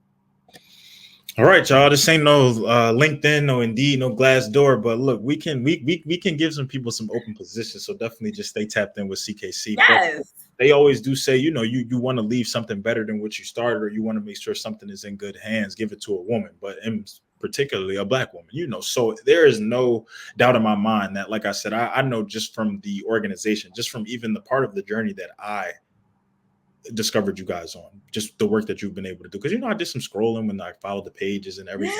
All right, y'all. This ain't no LinkedIn, no Indeed, no Glassdoor, but look, we can give some people some open positions. So definitely just stay tapped in with CKC. Yes. But they always do say, you want to leave something better than what you started, or you want to make sure something is in good hands. Give it to a woman, but particularly a Black woman. So there is no doubt in my mind that, like I said, I know just from the organization, just from even the part of the journey that I discovered you guys on, just the work that you've been able to do. Because I did some scrolling when I followed the pages and everything.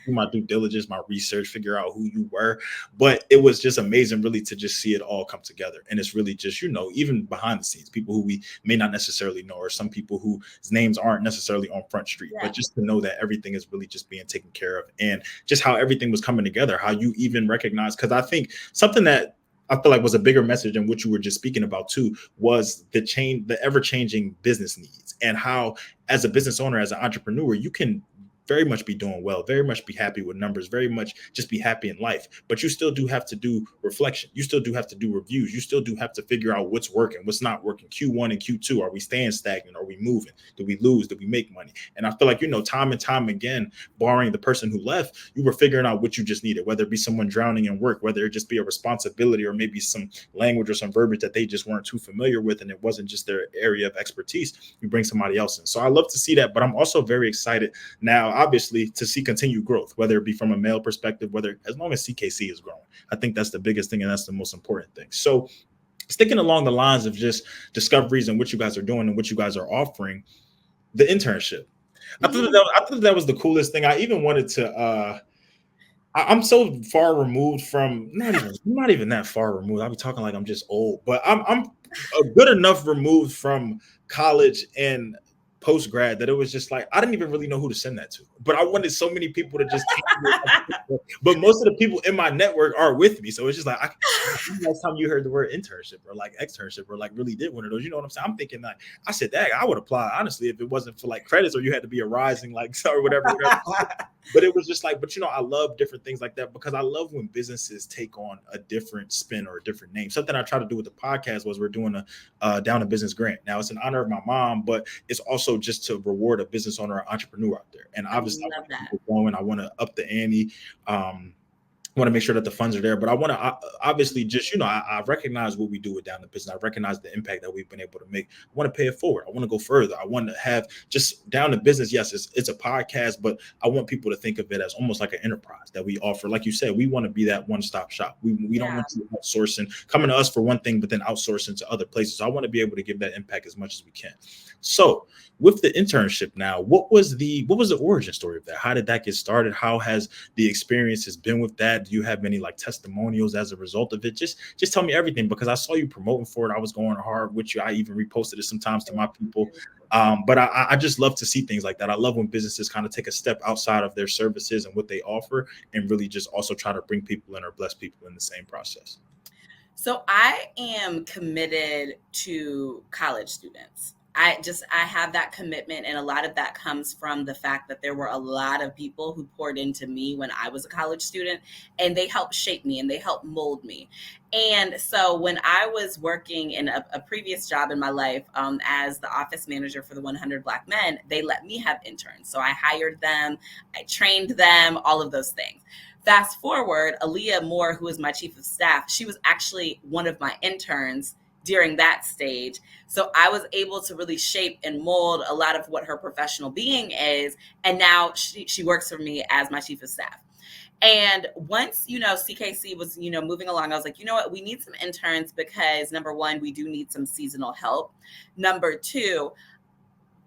Do my due diligence, my research, figure out who you were. But it was just amazing really to just see it all come together. And it's really just, even behind the scenes, people who we may not necessarily know, or some people whose names aren't necessarily on Front Street, but just to know that everything is really just being taken care of, and just how everything was coming together, how you even recognize, because I think something that I feel like was a bigger message than what you were just speaking about too, was the ever-changing business needs, and how as a business owner, as an entrepreneur, you can very much be doing well, very much be happy with numbers, very much just be happy in life. But you still do have to do reflection. You still do have to do reviews. You still do have to figure out what's working, what's not working. Q1 and Q2, are we staying stagnant? Are we moving? Do we lose? Do we make money? And I feel like, time and time again, barring the person who left, you were figuring out what you just needed, whether it be someone drowning in work, whether it just be a responsibility, or maybe some language or some verbiage that they just weren't too familiar with, and it wasn't just their area of expertise. You bring somebody else in. So I love to see that, but I'm also very excited now, obviously, to see continued growth, whether it be from a male perspective, as long as CKC is growing. I think that's the biggest thing, and that's the most important thing. So sticking along the lines of just discoveries and what you guys are doing and what you guys are offering, the internship. I thought that was the coolest thing. I even wanted to I'm so far removed from, not even that far removed. I'll be talking like I'm just old, but I'm a good enough removed from college and post grad that it was just like I didn't even really know who to send that to, but I wanted so many people to just. But most of the people in my network are with me, so it's just like last time you heard the word internship or like externship or like really did one of those, you know what I'm saying? I'm thinking like I said that I would apply honestly if it wasn't for like credits or you had to be a rising like or whatever. But it was just like, but I love different things like that because I love when businesses take on a different spin or a different name. Something I tried to do with the podcast was we're doing a down to business grant. Now it's in honor of my mom, but it's also just to reward a business owner or entrepreneur out there. And I obviously, I love want to that. keep it going. I want to up the ante. I want to make sure that the funds are there, but I want to obviously just, I recognize what we do with Down the Business. I recognize the impact that we've been able to make. I want to pay it forward. I want to go further. I want to have just Down the Business. Yes, it's a podcast, but I want people to think of it as almost like an enterprise that we offer. Like you said, we want to be that one-stop shop. We don't want to outsourcing, coming to us for one thing, but then outsourcing to other places. So I want to be able to give that impact as much as we can. So with the internship now, what was the origin story of that? How did that get started? How has the experience has been with that? Do you have any like testimonials as a result of it? Just tell me everything because I saw you promoting for it. I was going hard with you. I even reposted it sometimes to my people. But I just love to see things like that. I love when businesses kind of take a step outside of their services and what they offer and really just also try to bring people in or bless people in the same process. So I am committed to college students. I have that commitment, and a lot of that comes from the fact that there were a lot of people who poured into me when I was a college student, and they helped shape me and they helped mold me. And so when I was working in a previous job in my life, as the office manager for the 100 Black Men, they let me have interns. So I hired them, I trained them, all of those things. Fast forward, Aaliyah Moore, who is my chief of staff, she was actually one of my interns during that stage. So I was able to really shape and mold a lot of what her professional being is. And now she works for me as my chief of staff. And once, CKC was, moving along, I was like, you know what, we need some interns because number one, we do need some seasonal help. Number two,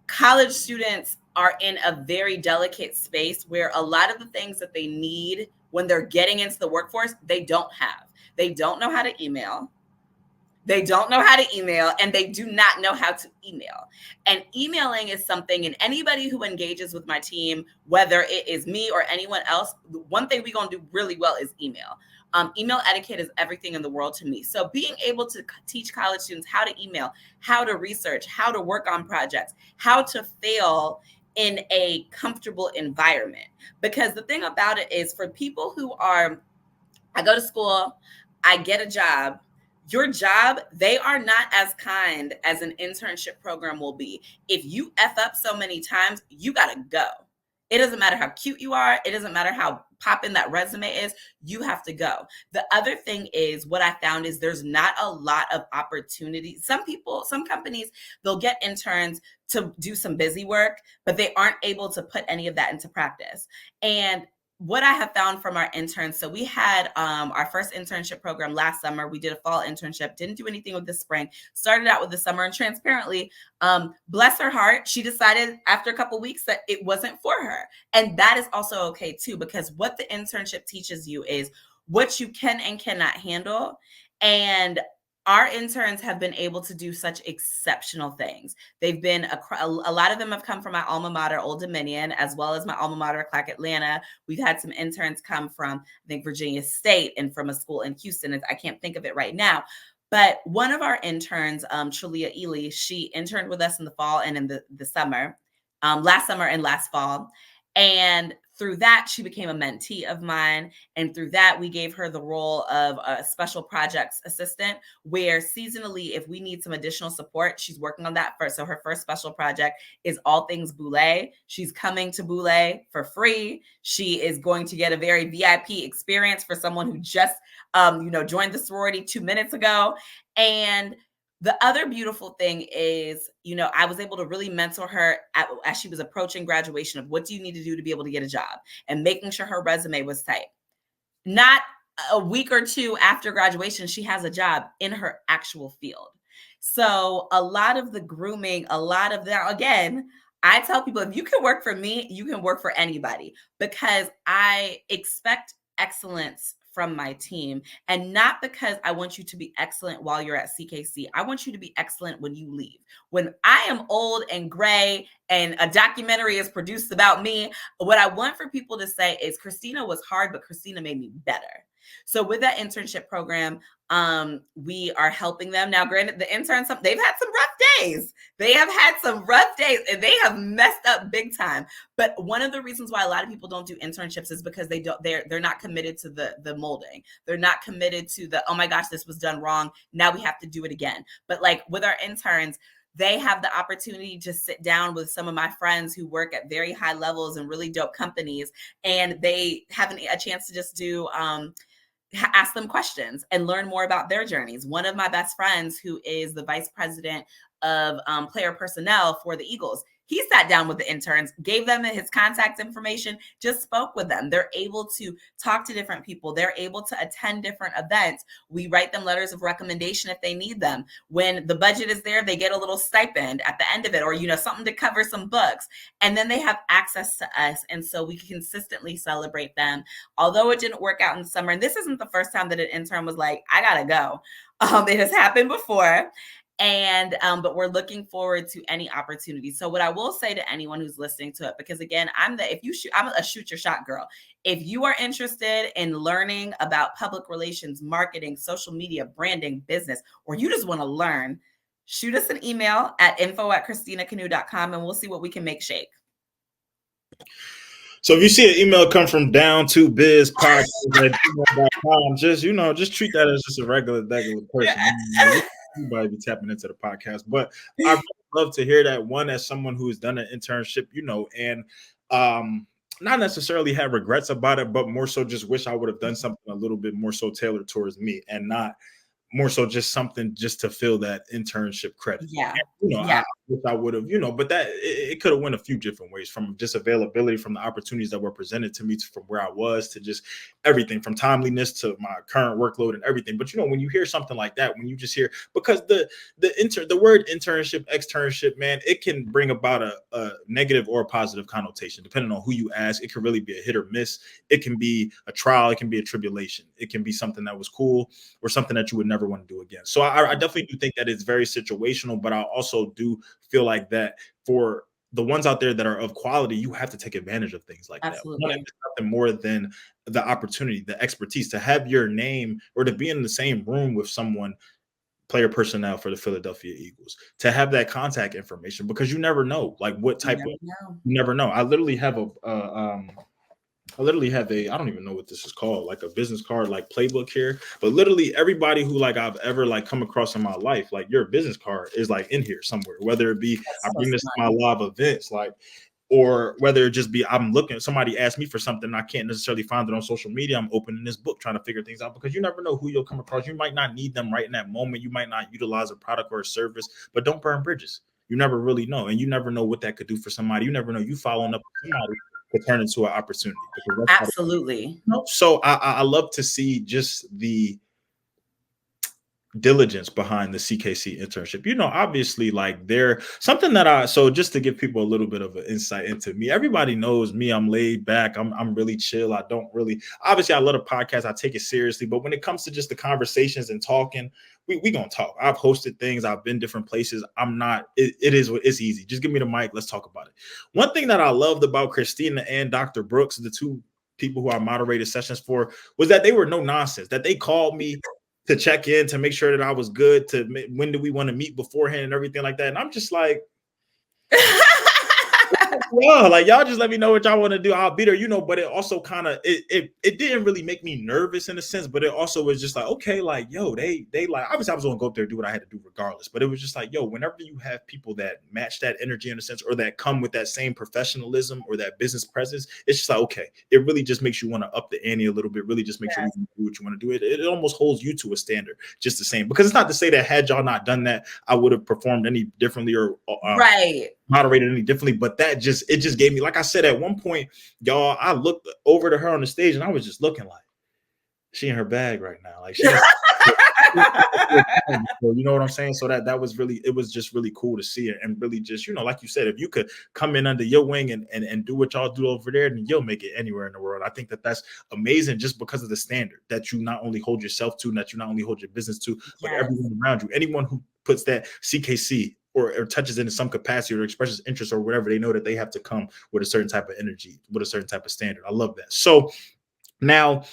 college students are in a very delicate space where a lot of the things that they need when they're getting into the workforce, they don't have. They don't know how to email. They don't know how to email, and they do not know how to email. And emailing is something, and anybody who engages with my team, whether it is me or anyone else, one thing we're going to do really well is email. Email etiquette is everything in the world to me. So being able to teach college students how to email, how to research, how to work on projects, how to fail in a comfortable environment. Because the thing about it is for people who are, I go to school, I get a job, your job, they are not as kind as an internship program will be. If you F up so many times, you got to go. It doesn't matter how cute you are. It doesn't matter how popping that resume is. You have to go. The other thing is what I found is there's not a lot of opportunity. Some companies, they'll get interns to do some busy work, but they aren't able to put any of that into practice. And what I have found from our interns, so we had our first internship program last summer. We did a fall internship, didn't do anything with the spring, started out with the summer, and transparently, bless her heart, she decided after a couple weeks that it wasn't for her. And that is also okay too, because what the internship teaches you is what you can and cannot handle. And our interns have been able to do such exceptional things. They've been, a lot of them have come from my alma mater, Old Dominion, as well as my alma mater, Clark Atlanta. We've had some interns come from, I think, Virginia State and from a school in Houston. I can't think of it right now. But one of our interns, Shalia Ely, she interned with us in the fall and in the summer, last summer and last fall. And through that, she became a mentee of mine. And through that, we gave her the role of a special projects assistant, where seasonally, if we need some additional support, she's working on that first. So her first special project is all things Boulé. She's coming to Boulé for free. She is going to get a very VIP experience for someone who just, joined the sorority 2 minutes ago. And the other beautiful thing is, I was able to really mentor her as she was approaching graduation of what do you need to do to be able to get a job, and making sure her resume was tight. Not a week or two after graduation, she has a job in her actual field. So a lot of the grooming, a lot of that, again, I tell people, if you can work for me, you can work for anybody, because I expect excellence from my team. And not because I want you to be excellent while you're at CKC. I want you to be excellent when you leave. When I am old and gray and a documentary is produced about me, what I want for people to say is Christina was hard, but Christina made me better. So with that internship program, we are helping them. Now, granted, the interns, they've had some rough days. They have had some rough days and they have messed up big time. But one of the reasons why a lot of people don't do internships is because they're not committed to the molding. They're not committed to the, oh my gosh, this was done wrong, now we have to do it again. But like with our interns, they have the opportunity to sit down with some of my friends who work at very high levels and really dope companies, and they have a chance to just do ask them questions and learn more about their journeys. One of my best friends, who is the vice president of player personnel for the Eagles, he sat down with the interns, gave them his contact information, just spoke with them. They're able to talk to different people. They're able to attend different events. We write them letters of recommendation if they need them. When the budget is there, they get a little stipend at the end of it, or, something to cover some books. And then they have access to us. And so we consistently celebrate them. Although it didn't work out in the summer, and this isn't the first time that an intern was like, I gotta go. It has happened before. And but we're looking forward to any opportunity. So what I will say to anyone who's listening to it, because again, I'm a shoot your shot girl. If you are interested in learning about public relations, marketing, social media, branding, business, or you just want to learn, shoot us an email at info@ChristinaKanu.com and we'll see what we can make shake. So if you see an email come from down to biz podcast@gmail.com, just treat that as just a regular person. Everybody be tapping into the podcast, but I really love to hear that, one, as someone who's done an internship, and not necessarily have regrets about it, but more so just wish I would have done something a little bit more so tailored towards me, and not more so just something just to fill that internship credit. Yeah. And, yeah. I wish I would have, but that it could have went a few different ways, from just availability, from the opportunities that were presented to me, from where I was, to just everything, from timeliness to my current workload and everything. But when you hear something like that, when you just hear, because the word internship, externship, man, it can bring about a negative or a positive connotation depending on who you ask. It can really be a hit or miss. It can be a trial. It can be a tribulation. It can be something that was cool or something that you would never want to do again. So I definitely do think that it's very situational, but I also do feel like that for the ones out there that are of quality, you have to take advantage of things like Absolutely. that. Nothing more than the opportunity, the expertise, to have your name or to be in the same room with someone, player personnel for the Philadelphia Eagles, to have that contact information, because you never know, like what type of, you never know. I literally have I don't even know what this is called, like a business card, like playbook here. But literally everybody who I've ever come across in my life, your business card is in here somewhere, whether it be I bring this to my live events, or whether it just be I'm looking, somebody asked me for something, I can't necessarily find it on social media. I'm opening this book trying to figure things out, because you never know who you'll come across. You might not need them right in that moment. You might not utilize a product or a service, but don't burn bridges. You never really know. And you never know what that could do for somebody. You never know. You following up with somebody could turn into an opportunity. Absolutely. So I love to see just the diligence behind the CKC internship. Obviously, they're something that so just to give people a little bit of an insight into me, everybody knows me. I'm laid back. I'm really chill. I don't really, obviously I love a podcast. I take it seriously, but when it comes to just the conversations and talking, we gonna talk. I've hosted things. I've been different places. I'm not, it's easy. Just give me the mic. Let's talk about it. One thing that I loved about Christina and Dr. Brooks, the two people who I moderated sessions for, was that they were no nonsense, that they called me to check in, to make sure that I was good, to when do we want to meet beforehand and everything like that. And I'm just like, well, y'all just let me know what y'all want to do. I'll be there, but it also kind of, it didn't really make me nervous in a sense, but it also was just okay, yo, they obviously I was going to go up there and do what I had to do regardless, but it was just yo, whenever you have people that match that energy in a sense, or that come with that same professionalism or that business presence, it's just okay, it really just makes you want to up the ante a little bit, really just makes sure you do what you want to do. It almost holds you to a standard just the same, because it's not to say that had y'all not done that, I would have performed any differently or right, moderated any differently. But it just gave me, like I said, at one point, y'all, I looked over to her on the stage and I was just looking she in her bag right now. So, you know what I'm saying? So that was really, it was just really cool to see it, and really just, like you said, if you could come in under your wing and do what y'all do over there, then you'll make it anywhere in the world. I think that's amazing, just because of the standard that you not only hold yourself to, and that you not only hold your business to, but Yes. everyone around you. Anyone who puts that CKC or touches it in some capacity or expresses interest or whatever, they know that they have to come with a certain type of energy, with a certain type of standard. I love that. So now,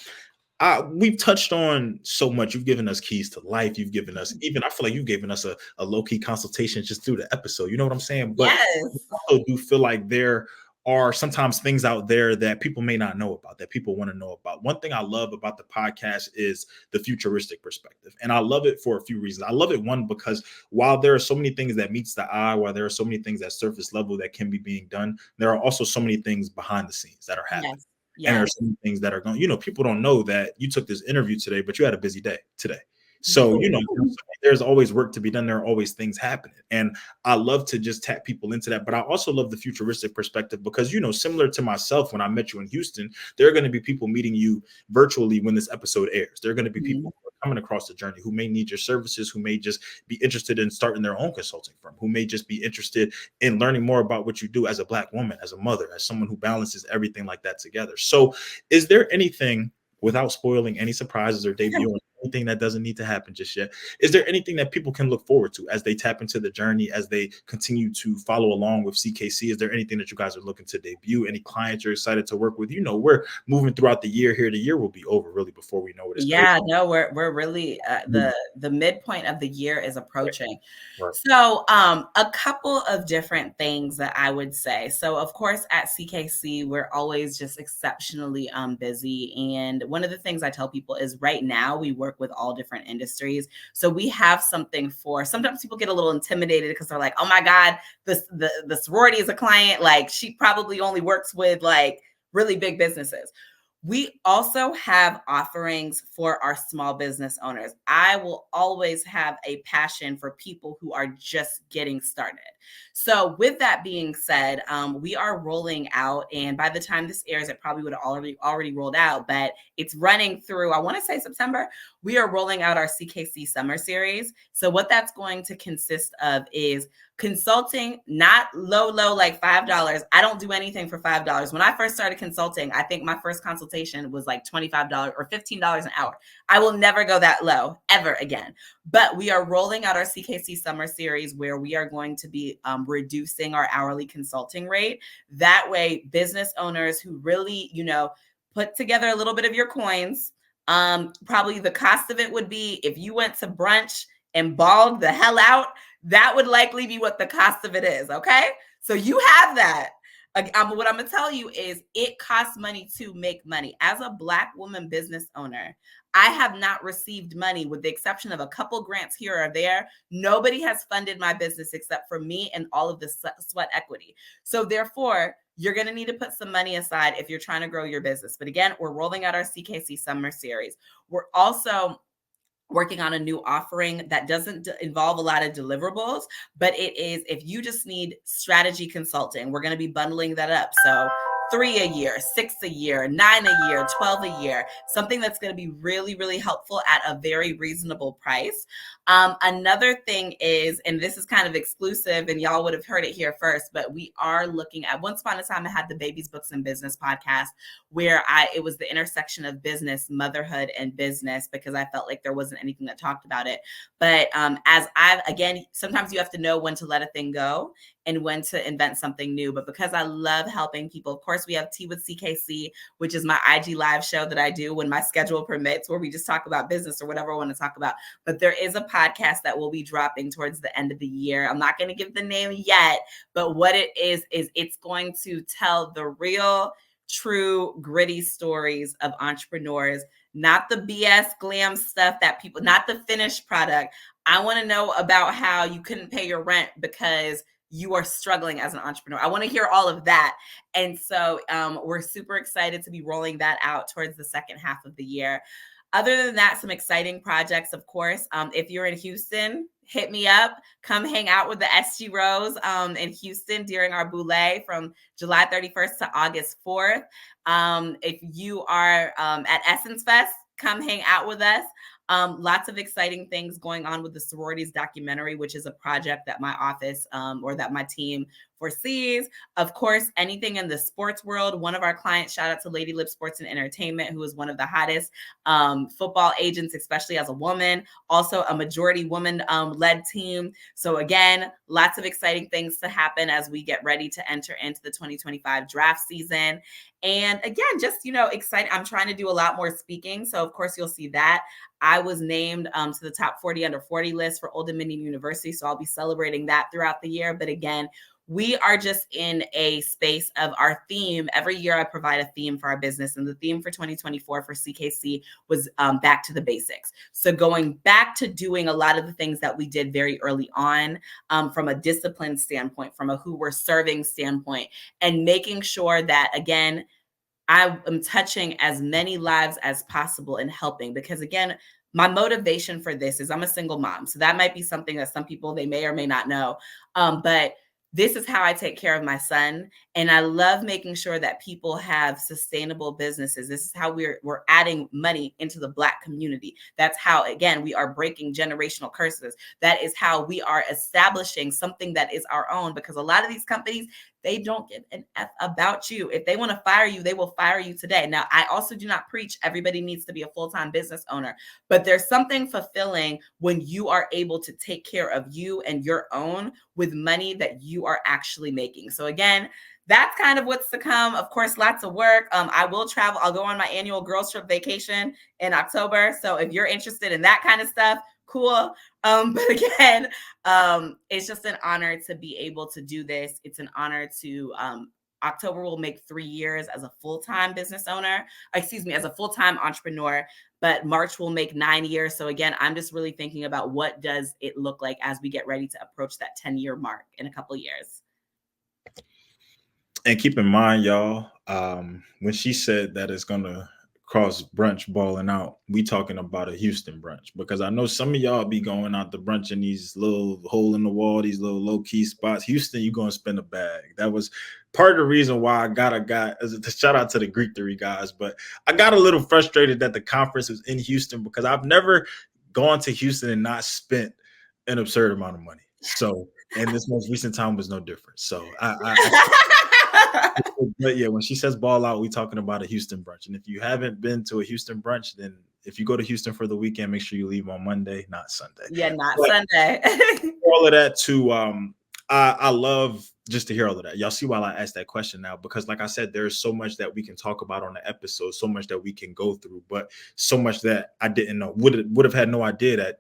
we've touched on so much. You've given us keys to life. You've given us, even, I feel like you've given us a low key consultation just through the episode. You know what I'm saying? But I Yes. also do feel like there are sometimes things out there that people may not know about, that people want to know about. One thing I love about the podcast is the futuristic perspective. And I love it for a few reasons. I love it, one, because while there are so many things that meets the eye, while there are so many things at surface level that can be being done, there are also so many things behind the scenes that are happening. Yes. And Yes. there's some things that are going, people don't know that you took this interview today, but you had a busy day today. So, there's always work to be done. There are always things happening. And I love to just tap people into that. But I also love the futuristic perspective because, similar to myself, when I met you in Houston, there are going to be people meeting you virtually when this episode airs. There are going to be people who are coming across the journey who may need your services, who may just be interested in starting their own consulting firm, who may just be interested in learning more about what you do as a Black woman, as a mother, as someone who balances everything like that together. So is there anything, without spoiling any surprises or debuting anything that doesn't need to happen just yet, is there anything that people can look forward to as they tap into the journey, as they continue to follow along with CKC? Is there anything that you guys are looking to debut? Any clients you're excited to work with? We're moving throughout the year here. The year will be over really before we know it. It's crazy. Yeah, no, we're really the midpoint of the year is approaching. Right. So, a couple of different things that I would say. So, of course, at CKC, we're always just exceptionally busy. And one of the things I tell people is right now we work with all different industries. So we have something for, sometimes people get a little intimidated because they're like, oh my God, the sorority is a client. Like she probably only works with like really big businesses. We also have offerings for our small business owners. I will always have a passion for people who are just getting started. So with that being said, we are rolling out, and by the time this airs, it probably would have already rolled out, but it's running through, I want to say September. We are rolling out our CKC Summer Series. So what that's going to consist of is consulting, not low, like $5. I don't do anything for $5. When I first started consulting, I think my first consultation was like $25 or $15 an hour. I will never go that low ever again. But we are rolling out our CKC Summer Series where we are going to be reducing our hourly consulting rate. That way, business owners who really, put together a little bit of your coins, probably the cost of it would be if you went to brunch and balled the hell out, that would likely be what the cost of it is. Okay. So you have that. What I'm going to tell you is it costs money to make money. As a Black woman business owner, I have not received money with the exception of a couple grants here or there. Nobody has funded my business except for me and all of the sweat equity. So therefore, you're going to need to put some money aside if you're trying to grow your business. But again, we're rolling out our CKC Summer Series. We're also working on a new offering that doesn't involve a lot of deliverables, but it is if you just need strategy consulting, we're going to be bundling that up. So 3 a year, 6 a year, 9 a year, 12 a year, something that's going to be really, really helpful at a very reasonable price. Another thing is, and this is kind of exclusive and y'all would have heard it here first, but we are looking at, once upon a time I had the Babies, Books, and Business podcast where it was the intersection of business, motherhood, and business, because I felt like there wasn't anything that talked about it. But again, sometimes you have to know when to let a thing go and when to invent something new. But because I love helping people, of course, we have Tea with CKC, which is my IG live show that I do when my schedule permits, where we just talk about business or whatever I want to talk about. But there is a podcast that will be dropping towards the end of the year. I'm not going to give the name yet, but what it is it's going to tell the real, true, gritty stories of entrepreneurs, not the BS glam stuff that people, not the finished product. I want to know about how you couldn't pay your rent because you are struggling as an entrepreneur. I want to hear all of that. And so we're super excited to be rolling that out towards the second half of the year. Other than that, some exciting projects, of course. If you're in Houston, hit me up. Come hang out with the SG Rose in Houston during our Boule from July 31st to August 4th. If you are at Essence Fest, come hang out with us. Lots of exciting things going on with the sororities documentary, which is a project that my office or that my team foresees. Of course, anything in the sports world. One of our clients, shout out to Lady Lip Sports and Entertainment, who is one of the hottest football agents, especially as a woman. Also, a majority woman led team. So again, lots of exciting things to happen as we get ready to enter into the 2025 draft season. And again, just, excited. I'm trying to do a lot more speaking. So of course, you'll see that. I was named to the top 40 under 40 list for Old Dominion University. So I'll be celebrating that throughout the year. But again, we are just in a space of our theme. Every year I provide a theme for our business. And the theme for 2024 for CKC was back to the basics. So going back to doing a lot of the things that we did very early on from a discipline standpoint, from a who we're serving standpoint, and making sure that, again, I am touching as many lives as possible and helping, because again, my motivation for this is I'm a single mom. So that might be something that some people, they may or may not know. But this is how I take care of my son. And I love making sure that people have sustainable businesses. This is how we're adding money into the Black community. That's how, again, we are breaking generational curses. That is how we are establishing something that is our own, because a lot of these companies, they don't give an F about you. If they want to fire you, they will fire you today. Now, I also do not preach everybody needs to be a full-time business owner, but there's something fulfilling when you are able to take care of you and your own with money that you are actually making. So again, that's kind of what's to come. Of course, lots of work. I will travel. I'll go on my annual girls trip vacation in October. So if you're interested in that kind of stuff, cool. But again, it's just an honor to be able to do this. It's an honor to, October will make 3 years as a full-time business owner, as a full-time entrepreneur, but March will make 9 years. So again, I'm just really thinking about what does it look like as we get ready to approach that 10-year mark in a couple of years. And keep in mind, y'all, when she said that it's gonna cross brunch balling out, we talking about a Houston brunch, because I know some of y'all be going out to brunch in these little hole in the wall, these little low key spots. Houston, you gonna spend a bag. That was part of the reason why I got a guy. As a shout out to the Greek Theory guys, but I got a little frustrated that the conference was in Houston, because I've never gone to Houston and not spent an absurd amount of money. So, and this most recent time was no different. So but yeah, when she says ball out, we talking about a Houston brunch. And if you haven't been to a Houston brunch, then if you go to Houston for the weekend, make sure you leave on Monday, not Sunday. Yeah, not But Sunday. all of that too. I love just to hear all of that. Y'all see why I asked that question now, because like I said, there's so much that we can talk about on the episode, so much that we can go through, but so much that I didn't know, would have had no idea that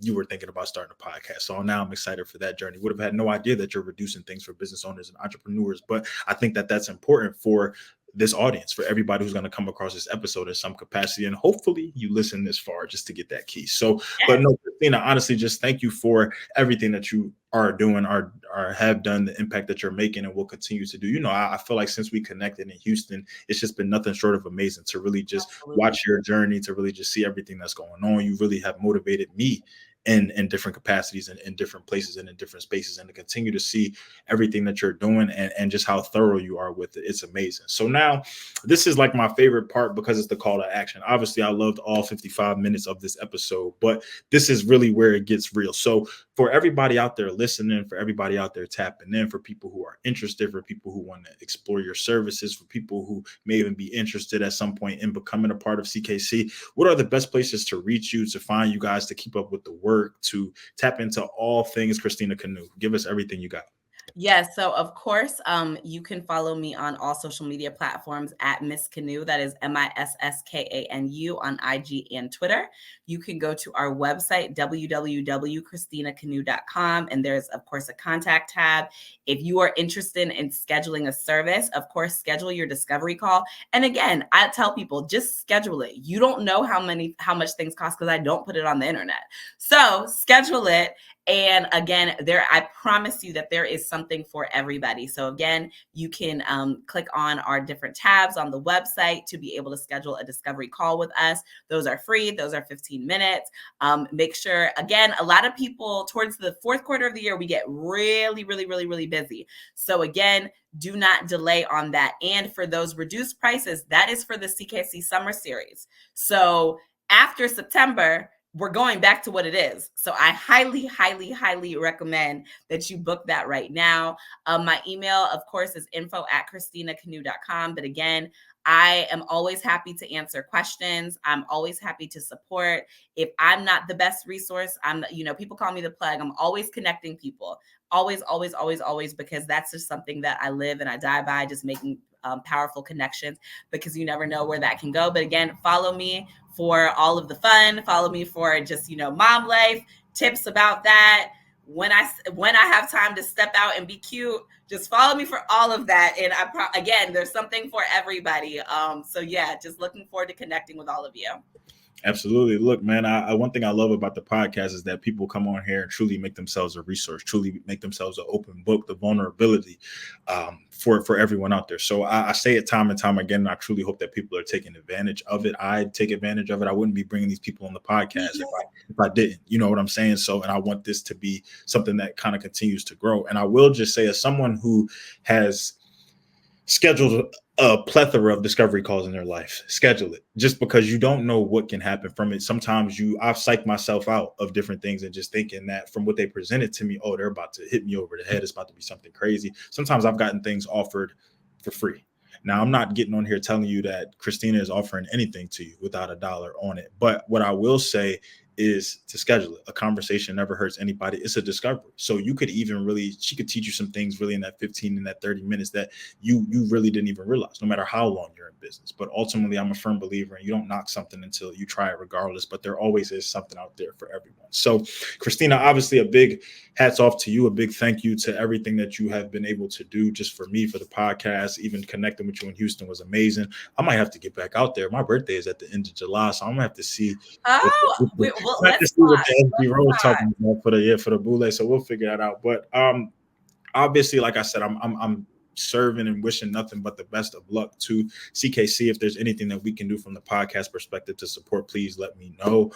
you were thinking about starting a podcast. So now I'm excited for that journey. Would have had no idea that you're reducing things for business owners and entrepreneurs, but I think that that's important for this audience, for everybody who's going to come across this episode in some capacity. And hopefully you listen this far just to get that key. So, but no, Christina, honestly, just thank you for everything that you are doing, or have done, the impact that you're making and will continue to do. You know, I feel like since we connected in Houston, it's just been nothing short of amazing to really just watch your journey, to really just see everything that's going on. You really have motivated me in different capacities and in different places and in different spaces, and to continue to see everything that you're doing and just how thorough you are with it. It's amazing. So now this is like my favorite part, because it's the call to action. Obviously, I loved all 55 minutes of this episode, but this is really where it gets real. So for everybody out there listening, for everybody out there tapping in, for people who are interested, for people who want to explore your services, for people who may even be interested at some point in becoming a part of CKC, what are the best places to reach you, to find you guys, to keep up with the work, to tap into all things Christina Kanu? Give us everything you got. Yes. So of course, you can follow me on all social media platforms at Miss Kanu. That is MISSKANU on IG and Twitter. You can go to our website, www.christinakanu.com. And there's, of course, a contact tab. If you are interested in scheduling a service, of course, schedule your discovery call. And again, I tell people, just schedule it. You don't know how much things cost, because I don't put it on the internet. So schedule it. And again, I promise you that there is something for everybody. So again, you can click on our different tabs on the website to be able to schedule a discovery call with us. Those are free. Those are 15 minutes. Make sure, again, a lot of people towards the fourth quarter of the year, we get really, really, really, really busy. So again, do not delay on that. And for those reduced prices, that is for the CKC Summer Series. So after September, we're going back to what it is. So I highly, highly, highly recommend that you book that right now. My email, of course, is info@christinakanu.com. But again, I am always happy to answer questions. I'm always happy to support. If I'm not the best resource, people call me the plug. I'm always connecting people. Always, always, always, always, because that's just something that I live and I die by, just making powerful connections, because you never know where that can go. But again, follow me for all of the fun. Follow me for just, mom life tips about that. When I have time to step out and be cute, just follow me for all of that. And again, there's something for everybody. So yeah, just looking forward to connecting with all of you. Absolutely. Look, man, one thing I love about the podcast is that people come on here and truly make themselves a resource, truly make themselves an open book, the vulnerability for everyone out there. So I say it time and time again, and I truly hope that people are taking advantage of it. I take advantage of it. I wouldn't be bringing these people on the podcast if I didn't. You know what I'm saying? So, and I want this to be something that kind of continues to grow. And I will just say, as someone who has scheduled a plethora of discovery calls in their life, schedule it, just because you don't know what can happen from it. Sometimes I've psyched myself out of different things and just thinking that from what they presented to me, oh, they're about to hit me over the head. It's about to be something crazy. Sometimes I've gotten things offered for free. Now, I'm not getting on here telling you that Christina is offering anything to you without a dollar on it. But what I will say is to schedule it. A conversation never hurts anybody. It's a discovery. So she could teach you some things really in that 15 and that 30 minutes that you really didn't even realize, no matter how long you're in business. But ultimately, I'm a firm believer in you don't knock something until you try it regardless, but there always is something out there for everyone. So Christina, obviously a big hats off to you, a big thank you to everything that you have been able to do just for me, for the podcast. Even connecting with you in Houston was amazing. I might have to get back out there. My birthday is at the end of July, so I'm gonna have to see Let's what talk. the SB Rose talking about for the boule. So we'll figure that out. But obviously, like I said, I'm serving and wishing nothing but the best of luck to CKC. If there's anything that we can do from the podcast perspective to support, please let me know.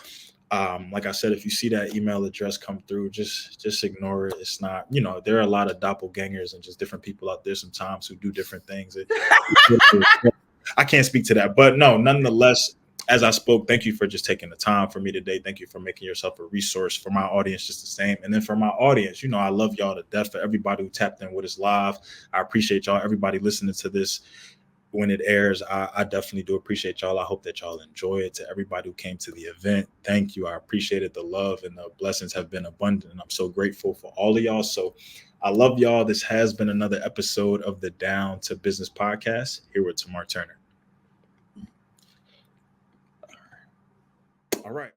Like I said, if you see that email address come through, just ignore it. It's not, there are a lot of doppelgangers and just different people out there sometimes who do different things. I can't speak to that, but no, nonetheless, as I spoke, thank you for just taking the time for me today. Thank you for making yourself a resource for my audience, just the same. And then for my audience, I love y'all to death. For everybody who tapped in with us live, I appreciate y'all. Everybody listening to this when it airs, I definitely do appreciate y'all. I hope that y'all enjoy it. To everybody who came to the event, thank you. I appreciate it. The love and the blessings have been abundant, and I'm so grateful for all of y'all. So I love y'all. This has been another episode of the Down to Business podcast here with Tamar Turner. All right.